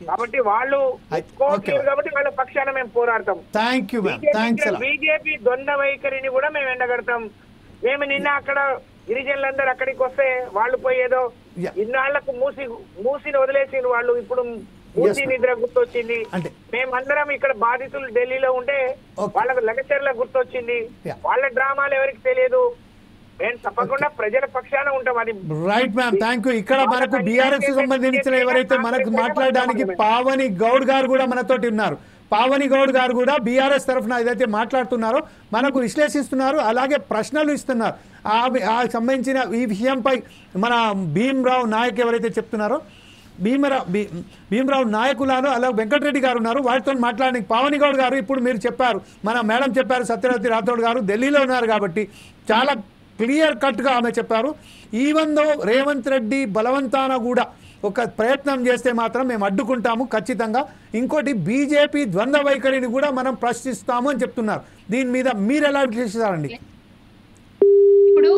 కాబట్టి వాళ్ళు ఒప్పుకోవట్లేదు, కాబట్టి వాళ్ళ పక్షాన మేము పోరాడతాం. బీజేపీ ద్వంద్వ వైఖరిని కూడా మేము ఎండగడతాం. మేము నిన్న అక్కడ గిరిజనులందరూ అక్కడికి వస్తే వాళ్ళు పోయి ఏదో ఇన్నాళ్లకు మూసిని వదిలేసి వాళ్ళు ఇప్పుడు మూసి నిద్ర గుర్తొచ్చింది. మేమందరం ఇక్కడ బాధితులు ఢిల్లీలో ఉంటే వాళ్ళకు లగచర్ల గుర్తొచ్చింది. వాళ్ళ డ్రామాలు ఎవరికి తెలియదు. మేము తప్పకుండా ప్రజల పక్షాన ఉంటాం. అది రైట్ మ్యామ్, థ్యాంక్ యూ. ఇక్కడ మనకు బీఆర్ఎస్ సంబంధించిన ఎవరైతే మనకు మాట్లాడడానికి పావని గౌడ్ గారు కూడా మనతోటి ఉన్నారు. పావని గౌడ్ గారు కూడా బీఆర్ఎస్ తరఫున ఏదైతే మాట్లాడుతున్నారో మనకు విశ్లేషిస్తున్నారు, అలాగే ప్రశ్నలు ఇస్తున్నారు. ఆ సంబంధించిన ఈ విషయంపై మన భీమ్రావు నాయక్ ఎవరైతే చెప్తున్నారో భీమరావు నాయకులను అలాగే వెంకటరెడ్డి గారు ఉన్నారు, వారితో మాట్లాడడానికి. పావని గౌడ్ గారు, ఇప్పుడు మీరు చెప్పారు, మన మేడం చెప్పారు, సత్యవతి రాథోడ్ గారు ఢిల్లీలో ఉన్నారు కాబట్టి చాలా క్లియర్ కట్గా ఆమె చెప్పారు. ఈవెన్ దో రేవంత్ రెడ్డి బలవంతాన కూడా ఒక ప్రయత్నం చేస్తే మాత్రం మేము అడ్డుకుంటాము ఖచ్చితంగా. ఇంకోటి బీజేపీ ద్వంద్వ వైఖరిని కూడా మనం ప్రశ్నిస్తాము అని చెప్తున్నారు. దీని మీద మీరు ఎలా విశ్లేషిస్తారండి? ఇప్పుడు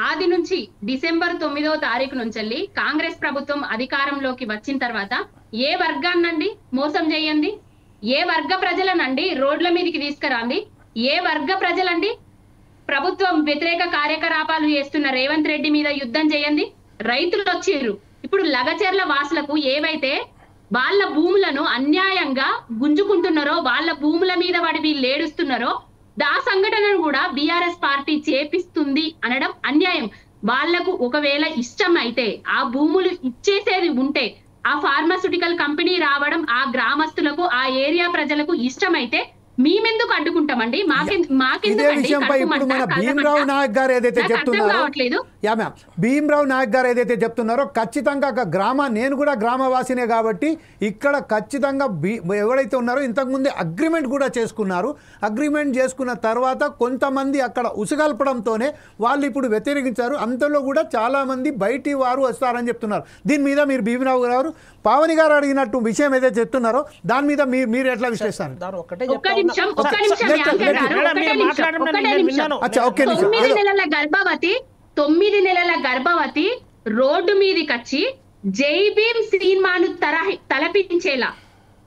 ఆది నుంచి డిసెంబర్ 9వ తారీఖు నుంచి కాంగ్రెస్ ప్రభుత్వం అధికారంలోకి వచ్చిన తర్వాత ఏ వర్గాన్నండి మోసం చేయండి, ఏ వర్గ ప్రజలనండి రోడ్ల మీదకి తీసుకురాండి, ఏ వర్గ ప్రజలండి ప్రభుత్వం వ్యతిరేక కార్యకలాపాలు చేస్తున్న రేవంత్ రెడ్డి మీద యుద్ధం చేయండి. రైతులు వచ్చిర్రు. ఇప్పుడు లగచెర్ల వాసులకు ఏవైతే వాళ్ళ భూములను అన్యాయంగా గుంజుకుంటున్నారో, వాళ్ళ భూముల మీద వాడి వీళ్ళు ఏడుస్తున్నారో, ఆ సంఘటనను కూడా బీఆర్ఎస్ పార్టీ చేపిస్తుంది అనడం అన్యాయం. వాళ్లకు ఒకవేళ ఇష్టం అయితే ఆ భూములు ఇచ్చేసేది ఉంటే, ఆ ఫార్మాస్యూటికల్ కంపెనీ రావడం ఆ గ్రామస్తులకు ఆ ఏరియా ప్రజలకు ఇష్టమైతే మేమెందుకు అడ్డుకుంటామండి? భీమరావు నాయక్ గారు ఏదైతే చెప్తున్నారో ఖచ్చితంగా నేను కూడా గ్రామవాసినే కాబట్టి ఇక్కడ ఖచ్చితంగా ఎవరైతే ఉన్నారో ఇంతకుముందే అగ్రిమెంట్ కూడా చేసుకున్నారు. అగ్రిమెంట్ చేసుకున్న తర్వాత కొంతమంది అక్కడ ఉసుగల్పడంతోనే వాళ్ళు ఇప్పుడు వ్యతిరేకించారు. అంతలో కూడా చాలా మంది బయటి వారు వస్తారని చెప్తున్నారు. దీని మీద మీరు భీమరావు గారు, పావని గారు అడిగినట్టు విషయం ఏదైతే చెప్తున్నారో దాని మీద మీరు ఎట్లా విశ్లేషిస్తారు? 9 నెలల గర్భవతి రోడ్డు మీదకి వచ్చి జై భీమ్ సినిమాను తలపించేలా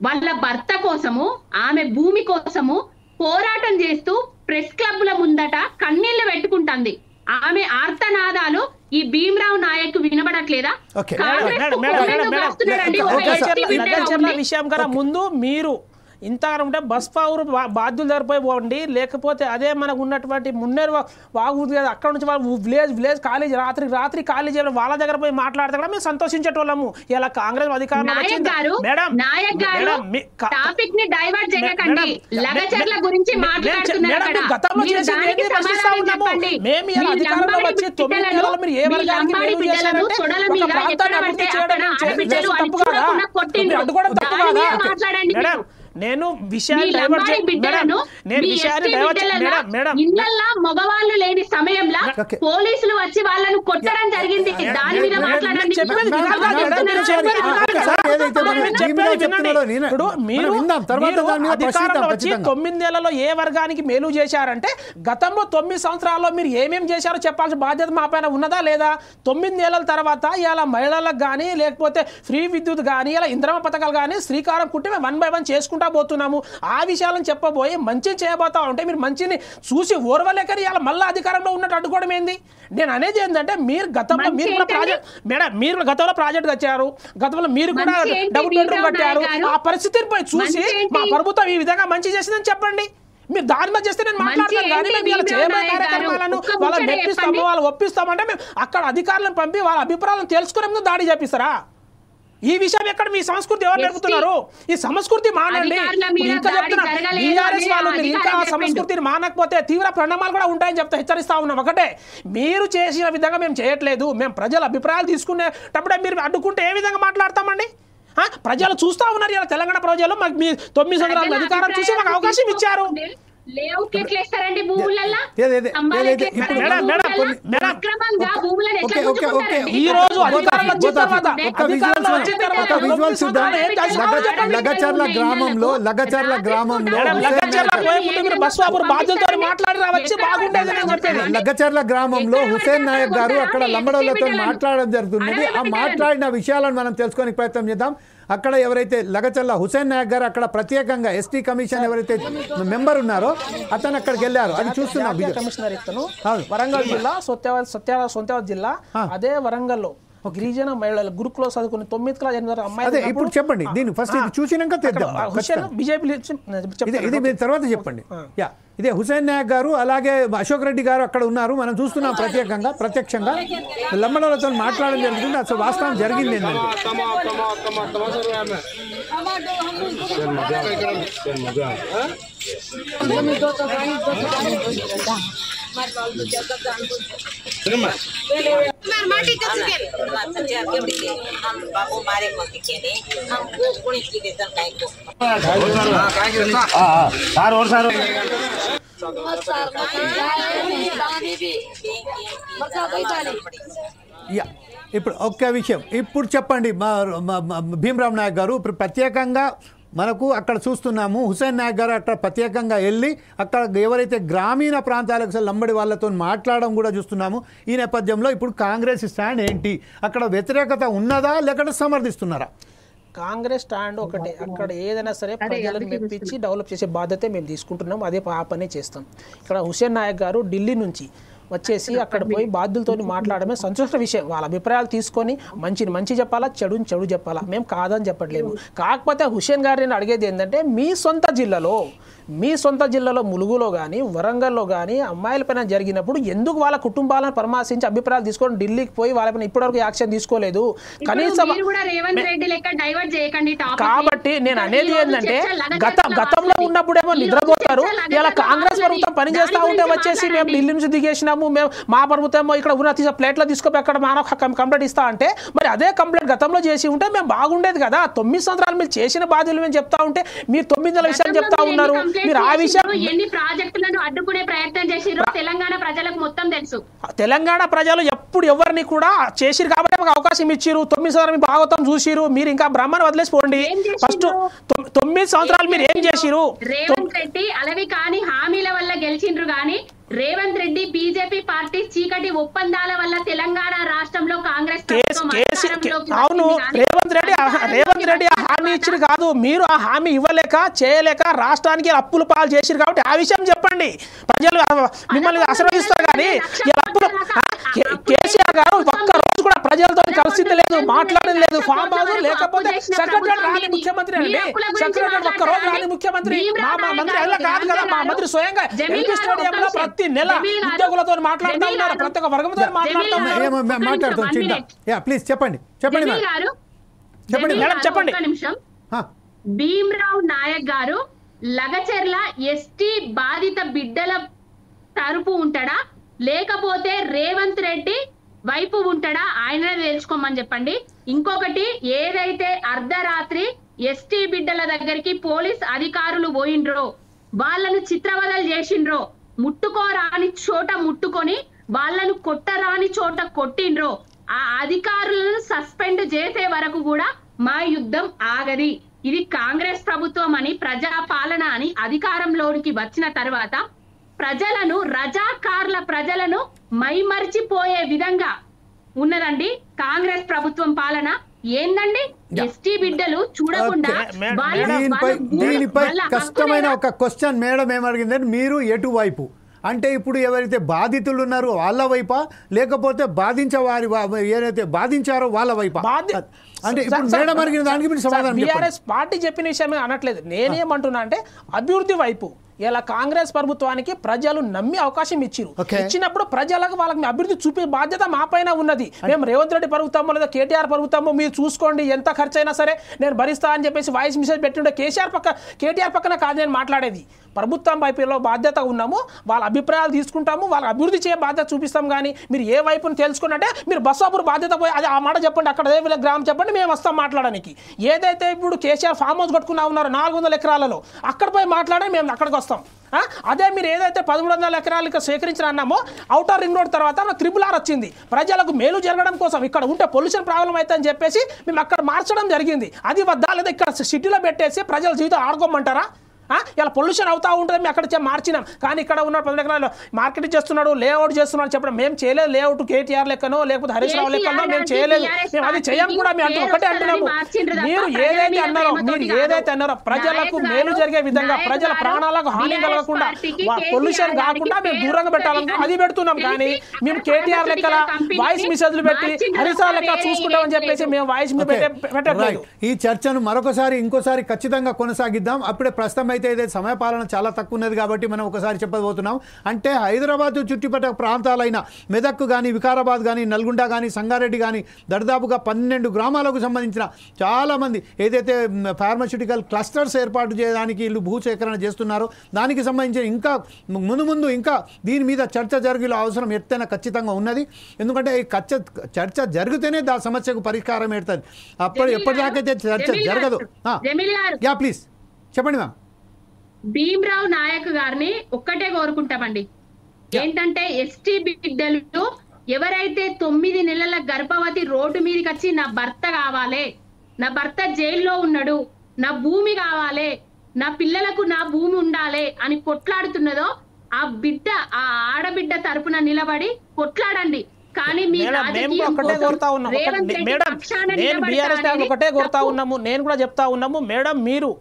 వాళ్ళ భర్త కోసము, ఆమె భూమి కోసము పోరాటం చేస్తూ ప్రెస్ క్లబ్ల ముందట కన్నీళ్లు పెట్టుకుంటుంది. ఆమె ఆర్తనాదాలు ఈ భీమరావు నాయక్ వినబడట్లేదా? విషయం కన్నా ముందు మీరు ఇంతగా ఉంటే బస్ పవర్ బాధ్యులు జరిపోయి పోండి, లేకపోతే అదే మనకు ఉన్నటువంటి మున్నేరు వాగు అక్కడ నుంచి వాళ్ళు విలేజ్ కాలేజ్ రాత్రి కాలేజ్ వాళ్ళ దగ్గర పోయి మాట్లాడితే కూడా మేము సంతోషించేటోళ్ళము. ఇలా కాంగ్రెస్ అధికారంలో గతంలో చేసింది మేము ఇలా అధికారంలో వచ్చి 9 నెలలు మీరు ఏ వర్గానికి మేలు చేశారంటే ఒక ప్రాంతాన్ని అభివృద్ధి చేయడం తప్పు కాదా? అడ్డుకోవడం తప్పు కాదా? మేడం నేను విషయాన్ని మగవాళ్ళు లేని సమయంలో పోలీసులు వచ్చి వాళ్ళను కొట్టడం జరిగింది. దాని మీద మాట్లాడండి. ఏదైతే అధికారంలో వచ్చి 9 నెలల్లో ఏ వర్గానికి మేలు చేశారంటే గతంలో 9 సంవత్సరాల్లో మీరు ఏమేమి చేశారో చెప్పాల్సిన బాధ్యత మా పైన ఉన్నదా లేదా? 9 నెలల తర్వాత ఇలా మహిళలకు కానీ లేకపోతే ఫ్రీ విద్యుత్ కానీ ఇలా ఇంద్రమ పథకాలు కానీ శ్రీకారం కుట్టి మేము 1 by 1 చేసుకుంటా పోతున్నాము. ఆ విషయాలను చెప్పబోయి మంచిని చేయబోతా ఉంటే మీరు మంచిని చూసి ఓర్వలేకని ఇలా మళ్ళీ అధికారంలో ఉన్నట్టు అడ్డుకోవడం ఏంది? నేను అనేది ఏంటంటే మీరు గతంలో మీరు కూడా ప్రాజెక్ట్ మేడం మీరు గతంలో ప్రాజెక్ట్ కట్టారు, గతంలో మీరు కూడా డబుల్ బెడ్రూమ్ కట్టారు. ఆ పరిస్థితిని చూసి మా ప్రభుత్వం ఈ విధంగా మంచి చేసిందని చెప్పండి. మీరు దాని మీద చేస్తే నేను మాట్లాడతాను కానీ మేము ఇలా చేయబోయే కార్యక్రమాలను వాళ్ళని మెప్పిస్తాము, వాళ్ళు ఒప్పిస్తామంటే మేము అక్కడ అధికారులను పంపి వాళ్ళ అభిప్రాయాలను తెలుసుకునే ముందు దాడి చేపిస్తారా? ఈ విషయం ఎక్కడ మీ సంస్కృతి ఎవరు నేర్పుతున్నారు? ఈ సంస్కృతి మానండి. ఇంకా చెప్తున్నా బీఆర్ఎస్ వాళ్ళు మీరు ఇంకా సంస్కృతిని మానకపోతే తీవ్ర పరిణామాలు కూడా ఉంటాయని చెప్తా హెచ్చరిస్తా ఉన్నాం. ఒకటే, మీరు చేసిన విధంగా మేము చేయట్లేదు, మేము ప్రజల అభిప్రాయాలు తీసుకునేటప్పుడే మీరు అడ్డుకుంటే ఏ విధంగా మాట్లాడతామండి? ప్రజలు చూస్తా ఉన్నారు, ఇలా తెలంగాణ ప్రజలు మాకు మీ 9 సంవత్సరాల అధికారం చూసి మాకు అవకాశం ఇచ్చారు. లగచర్ల గ్రామంలో లగచర్ల గ్రామంలో హుసేన్ నాయక్ గారు అక్కడ లంబడోళ్లతో మాట్లాడడం జరుగుతున్నది. ఆ మాట్లాడిన విషయాలను మనం తెలుసుకోనికి ప్రయత్నం చేద్దాం. అక్కడ ఎవరైతే లగచర్ల హుసేన్ నాయక్ గారు అక్కడ ప్రత్యేకంగా ఎస్టీ కమిషన్ ఎవరైతే మెంబర్ ఉన్నారో అతను అక్కడికి వెళ్ళారు. అది చూస్తున్నాం. కమిషనర్ ఇతను వరంగల్ జిల్లా సొంతవాద జిల్లా. అదే వరంగల్లో గిరిజన మహిళలు గురుకులో చదువుకుని 9 క్లాస్ 8 అమ్మాయి. ఇప్పుడు చెప్పండి దీన్ని ఫస్ట్ ఇది చూసినాక తెద్దాం. బీజేపీ ఇది మీరు తర్వాత చెప్పండి. ఇదే హుసేన్ నాయక్ గారు అలాగే అశోక్ రెడ్డి గారు అక్కడ ఉన్నారు. మనం చూస్తున్నాం ప్రత్యక్షంగా లంబడోళ్లతో మాట్లాడడం జరుగుతుంది. అసలు వాస్తవం జరిగింది ఏంటంటే ఇప్పుడు ఒక్క విషయం ఇప్పుడు చెప్పండి భీమరావ్ నాయక్ గారు. ఇప్పుడు ప్రత్యేకంగా మనకు అక్కడ చూస్తున్నాము హుసేన్ నాయక్ గారు అక్కడ ప్రత్యేకంగా వెళ్ళి అక్కడ ఎవరైతే గ్రామీణ ప్రాంతాలకు లంబడి వాళ్ళతో మాట్లాడడం కూడా చూస్తున్నాము. ఈ నేపథ్యంలో ఇప్పుడు కాంగ్రెస్ స్టాండ్ ఏంటి? అక్కడ వ్యతిరేకత ఉన్నదా లేకపోతే సమర్థిస్తున్నారా? కాంగ్రెస్ స్టాండ్ ఒకటే, అక్కడ ఏదైనా సరే ప్రజలను మెప్పించి డెవలప్ చేసే బాధ్యత మేము తీసుకుంటున్నాం. అదే ఆ పనే చేస్తాం. ఇక్కడ హుసేన్ నాయక్ గారు ఢిల్లీ నుంచి వచ్చేసి అక్కడ పోయి బాధ్యులతో మాట్లాడమే సంతోష విషయం. వాళ్ళ అభిప్రాయాలు తీసుకొని మంచి చెప్పాలా, చెడు చెప్పాలా, మేము కాదని చెప్పట్లేము. కాకపోతే హుసేన్ గారు నేను అడిగేది ఏంటంటే మీ సొంత జిల్లాలో ములుగులో కానీ వరంగల్లో కానీ అమ్మాయిలపైన జరిగినప్పుడు ఎందుకు వాళ్ళ కుటుంబాలను పరామర్శించి అభిప్రాయాలు తీసుకొని ఢిల్లీకి పోయి వాళ్ళపైన ఇప్పటివరకు యాక్షన్ తీసుకోలేదు? కనీసం కాబట్టి నేను అనేది ఏంటంటే గతంలో ఉన్నప్పుడేమో నిద్రపోతారు, ఇలా కాంగ్రెస్ ప్రభుత్వం పనిచేస్తా ఉంటే వచ్చేసి మేము ఢిల్లీ నుంచి దిగేసినాము, మేము మా ప్రభుత్వం ఇక్కడ ఉన్న ప్లేట్లో తీసుకొని అక్కడ మానవ కంప్లైంట్ ఇస్తా అంటే మరి అదే కంప్లైంట్ గతంలో చేసి ఉంటే మేము బాగుండేది కదా. 9 సంవత్సరాలు మీరు చేసిన బాధ్యతలు మేము చెప్తా ఉంటే మీరు 9 నెలల విషయం చెప్తా ఉన్నారు. మీరు ఆ విషయం ఎన్ని ప్రాజెక్టులను అడ్డుకునే ప్రయత్నం చేసిరో తెలంగాణ ప్రజలకు మొత్తం తెలుసు. తెలంగాణ ప్రజలు ఎప్పుడు ఎవరిని కూడా చేసిరు కాబట్టి మాకు అవకాశం ఇచ్చిరు. 9 సంవత్సరాలు భాగవతం చూసిరు. మీరు ఇంకా బ్రహ్మను వదిలేసిపోండి. ఫస్ట్ 9 సంవత్సరాలు మీరు ఏం చేసిరు? రేవంత్ రెడ్డి అలవి కాని హామీల వల్ల గెలిచిండ్రు గాని రేవంత్ రెడ్డి బీజేపీ పార్టీ చీకటి ఒప్పందాల వల్ల తెలంగాణ రాష్ట్రంలో కాంగ్రెస్ అవును రేవంత్ రెడ్డి ఆ హామీ ఇచ్చింది కాదు, మీరు ఆ హామీ ఇవ్వలేక చేయలేక రాష్ట్రానికి అప్పులు పాలు చేసిరు కాబట్టి ఆ విషయం చెప్పండి. ప్రజలు మిమ్మల్ని ఆశీర్వదిస్తారు కానీ కేసీఆర్ గారు ఒక్క రోజు కూడా ప్రజలతో కలిసింది లేదు, మాట్లాడడం లేదు. ఫామ్ హౌస్ లేకపోతే సెక్రటరీ రాని ముఖ్యమంత్రి అండి, సెక్రటరీ ఒక్క రోజు రాని ముఖ్యమంత్రి. మా మంత్రి అలా కాదు కదా, మా మంత్రి స్వయంగా ఎల్బీ స్టేడియంలో ప్రతి నెల ఉద్యోగులతో మాట్లాడుతూ ఉన్నారు, ప్రతి ఒక్క వర్గంతో మాట్లాడుతూ ఉన్నారు. ప్లీజ్ చెప్పండి మేడం చెప్పండి. భీమరావ్ నాయక్ గారు లగచర్ల ఎస్టీ బాధిత బిడ్డల తరపు ఉంటాడా లేకపోతే రేవంత్ రెడ్డి వైపు ఉంటాడా? ఆయననే తెలుసుకోమని చెప్పండి. ఇంకొకటి, ఏదైతే అర్ధరాత్రి ఎస్టీ బిడ్డల దగ్గరికి పోలీస్ అధికారులు పోయిండ్రో, వాళ్ళను చిత్రవదలు చేసిండ్రో, ముట్టుకోరాని చోట ముట్టుకొని వాళ్ళను కొట్టరాని చోట కొట్టిండ్రో, ఆ అధికారులను సస్పెండ్ చేసే వరకు కూడా మా యుద్ధం ఆగది. ఇది కాంగ్రెస్ ప్రభుత్వం అని ప్రజాపాలన అని అధికారంలోకి వచ్చిన తర్వాత ప్రజలను మైమర్చిపోయే విధంగా ఉన్నదండి కాంగ్రెస్ ప్రభుత్వం పాలన. ఏందండి ఎస్టీ బిడ్డలు చూడకుండా దీనిపై కష్టమైన ఒక క్వశ్చన్ మేడం ఏమడిగిందంటే మీరు ఎటువైపు అంటే ఇప్పుడు ఎవరైతే బాధితులు ఉన్నారో వాళ్ళ వైపా లేకపోతే బాధించే వారి ఏదైతే బాధించారో వాళ్ళ వైపా అంటే ఇప్పుడు మేడం అడిగిన దానికి మీరు సమాధానం బీఆర్ఎస్ పార్టీ చెప్పిన విషయమే అనట్లేదు. నేనేమంటున్నా అంటే అభివృద్ధి వైపు ఇలా కాంగ్రెస్ ప్రభుత్వానికి ప్రజలు నమ్మి అవకాశం ఇచ్చిరు. ఇచ్చినప్పుడు ప్రజలకు వాళ్ళకి అభివృద్ధి చూపే బాధ్యత మా పైన ఉన్నది. మేము రేవంత్ రెడ్డి ప్రభుత్వమో లేదా కేటీఆర్ ప్రభుత్వమో మీరు చూసుకోండి ఎంత ఖర్చు అయినా సరే నేను భరిస్తా అని చెప్పేసి వాయిస్ మెసేజ్ పెట్టిండే కేటీఆర్ పక్కన కాదు నేను మాట్లాడేది. ప్రభుత్వం వైపులో బాధ్యత ఉన్నాము, వాళ్ళ అభిప్రాయాలు తీసుకుంటాము, వాళ్ళ అభివృద్ధి చేయ బాధ్యత చూపిస్తాం. కానీ మీరు ఏ వైపును తెలుసుకున్నట్టే మీరు బస్సాపూర్ బాధ్యత పోయి అది ఆ మాట చెప్పండి, అక్కడ అదే గ్రామం చెప్పండి, మేము వస్తాం మాట్లాడడానికి. ఏదైతే ఇప్పుడు కేసీఆర్ ఫామ్ హౌస్ కట్టుకున్నా ఉన్నారో 400 ఎకరాలలో అక్కడ పోయి మాట్లాడి మేము అక్కడికి వస్తాం. అదే మీరు ఏదైతే 1300 ఎకరాలకు సేకరించిన అన్నామో ఔటర్ రింగ్ రోడ్ తర్వాత RRR వచ్చింది. ప్రజలకు మేలు జరగడం కోసం ఇక్కడ ఉంటే పొల్యూషన్ ప్రాబ్లం అయితే అని చెప్పేసి మేము అక్కడ మార్చడం జరిగింది. అది వద్దా లేదా ఇక్కడ సిటీలో పెట్టేసి ప్రజల జీవితం ఆడుకోమంటారా? ఇలా పొల్యూషన్ అవుతా ఉంటుంది, మేము అక్కడ మార్చినాం. కానీ ఇక్కడ ఉన్న 10 ఎకరాలు మార్కెటింగ్ చేస్తున్నాడు, లేఅవుట్ చేస్తున్నాడు చెప్పడం మేము చేయలేదు. లేఅవుట్ కేటీఆర్ లెక్కనో లేకపోతే హరీష్ రావు లెక్కనో మేము చేయలేదు, మేము అది చేయం కూడా. మేము అంటే ఒకటే అంటున్నాము, మీరు ఏదైతే అన్నారో ప్రజలకు మేలు జరిగే విధంగా ప్రజల ప్రాణాలకు హాని కలగకుండా పొల్యూషన్ కాకుండా మేము దూరంగా పెట్టాలని అది పెడుతున్నాం. కానీ మేము కేటీఆర్ లెక్కల వాయిస్ మెసేజ్లు పెట్టి హరీష్ రావు లెక్క చూసుకుంటామని చెప్పేసి మేము వాయిస్ పెట్టలేదు. ఈ చర్చను ఇంకోసారి ఖచ్చితంగా కొనసాగిద్దాం. అప్పుడే ప్రస్తుతం అయితే సమయపాలన చాలా తక్కువ ఉన్నది కాబట్టి మనం ఒకసారి చెప్పబోతున్నాం. అంటే హైదరాబాద్ చుట్టుపక్కల ప్రాంతాలైన మెదక్ కానీ వికారాబాద్ కానీ నల్గొండ కానీ సంగారెడ్డి కానీ దాదాపుగా 12 గ్రామాలకు సంబంధించిన చాలామంది ఏదైతే ఫార్మాస్యూటికల్ క్లస్టర్స్ ఏర్పాటు చేయడానికి వీళ్ళు భూసేకరణ చేస్తున్నారో దానికి సంబంధించి ఇంకా ముందు ఇంకా దీని మీద చర్చ జరిగే అవసరం ఎత్తైన ఖచ్చితంగా ఉన్నది. ఎందుకంటే ఈ చర్చ జరిగితేనే దా సమస్యకు పరిష్కారం ఏడుతుంది. ఎప్పటిదాకైతే చర్చ జరగదు. యా ప్లీజ్ చెప్పండి మ్యామ్. భీమ్రావ్ నాయక్ గారిని ఒక్కటే కోరుకుంటామండి, ఏంటంటే ఎస్టీ బిడ్డలు ఎవరైతే 9 నెలల గర్భవతి రోడ్డు మీదకి వచ్చి నా భర్త కావాలి, నా భర్త జైల్లో ఉన్నాడు, నా భూమి కావాలి, నా పిల్లలకు నా భూమి ఉండాలి అని కొట్లాడుతున్నదో ఆ ఆడబిడ్డ తరపున నిలబడి కొట్లాడండి. కానీ ఒకటే కోరుతా ఉన్నాము, నేను కూడా చెప్తా ఉన్నాము మేడం, మీరు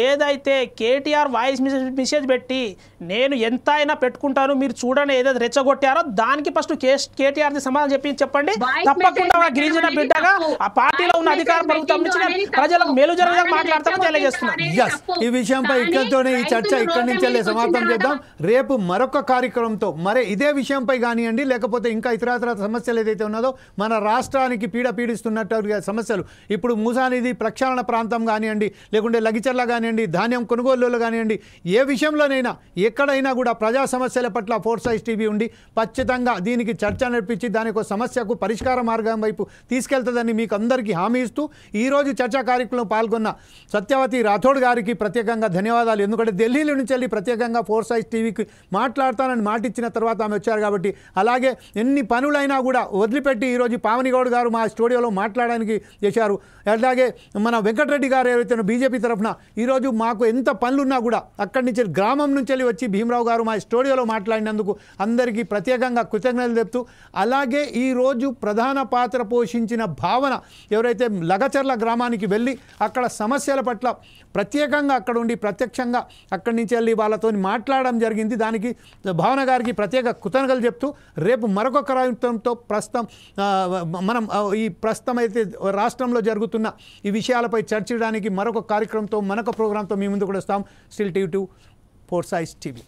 ఏదైతే కేటీఆర్ వాయిస్ మెసేజ్ పెట్టి నేను ఎంత అయినా పెట్టుకుంటాను మీరు చూడండి ఏదైతే రెచ్చగొట్టారో దానికి ఫస్ట్ కేటీఆర్ సమాధానం చెప్పండి. తప్పకుండా గిరిజన బిడ్డగా ఆ పార్టీలో ఉన్న అధికార ప్రభుత్వం నుంచి ప్రజలకు మేలు జరగడానికి మాట్లాడతామని తెలియజేస్తున్నాను. ఈ విషయంపై ఇక్కడితోనే ఈ చర్చ ఇక్కడి నుంచి సమాప్తం చేద్దాం. రేపు మరొక కార్యక్రమంతో ఇదే విషయంపై కానివ్వండి లేకపోతే ఇంకా ఇతర సమస్యలు ఏదైతే ఉన్నదో మన రాష్ట్రానికి పీడిస్తున్నట్టు సమస్యలు ఇప్పుడు మూసానిధి ప్రక్షాళన ప్రాంతం కానివ్వండి లేకుంటే లగిచర్ల కానివ్వండి ధాన్యం కొనుగోలులో కానివ్వండి ఏ విషయంలోనైనా ఎక్కడైనా కూడా ప్రజా సమస్యల పట్ల ఫోర్సైజ్ టీవీ ఉండి ఖచ్చితంగా దీనికి చర్చ నడిపించి దానికి సమస్యకు పరిష్కార మార్గం వైపు తీసుకెళ్తుందని మీకు అందరికీ హామీ ఇస్తూ ఈరోజు చర్చా కార్యక్రమంలో పాల్గొన్న సత్యవతి రాథోడ్ గారికి ప్రత్యేకంగా ధన్యవాదాలు. ఎందుకంటే ఢిల్లీలో నుంచి వెళ్ళి ప్రత్యేకంగా ఫోర్సైజ్ టీవీకి మాట్లాడతానని మాటిచ్చిన తర్వాత ఆమె వచ్చారు కాబట్టి అలాగే ఎన్ని పనులైనా కూడా వదిలిపెట్టి ఈరోజు పావనిగౌడ్ గారు మా స్టూడియోలో మాట్లాడడానికి చేశారు. అలాగే మన వెంకటరెడ్డి గారు ఏవైతే బీజేపీ తరఫున ఈరోజు మాకు ఎంత పనులున్నా కూడా అక్కడి నుంచి గ్రామం నుంచి వచ్చి భీమరావు గారు మా స్టూడియోలో మాట్లాడినందుకు అందరికీ ప్రత్యేకంగా కృతజ్ఞతలు చెప్తూ అలాగే ఈరోజు ప్రధాన పాత్ర పోషించిన భావన ఎవరైతే లగచర్ల గ్రామానికి వెళ్ళి అక్కడ సమస్యల పట్ల ప్రత్యేకంగా అక్కడ ఉండి ప్రత్యక్షంగా అక్కడి నుంచి వెళ్ళి వాళ్ళతో మాట్లాడడం జరిగింది. దానికి భావన గారికి ప్రత్యేక కృతజ్ఞతలు చెప్తూ రేపు మరొక కార్యక్రమంతో ప్రస్తుతం అయితే రాష్ట్రంలో జరుగుతున్న ఈ విషయాలపై చర్చించడానికి మరొక కార్యక్రమంతో మరొక ప్రోగ్రాంతో మీ ముందు కూడా వస్తాం. Still TV 2 four sides TV.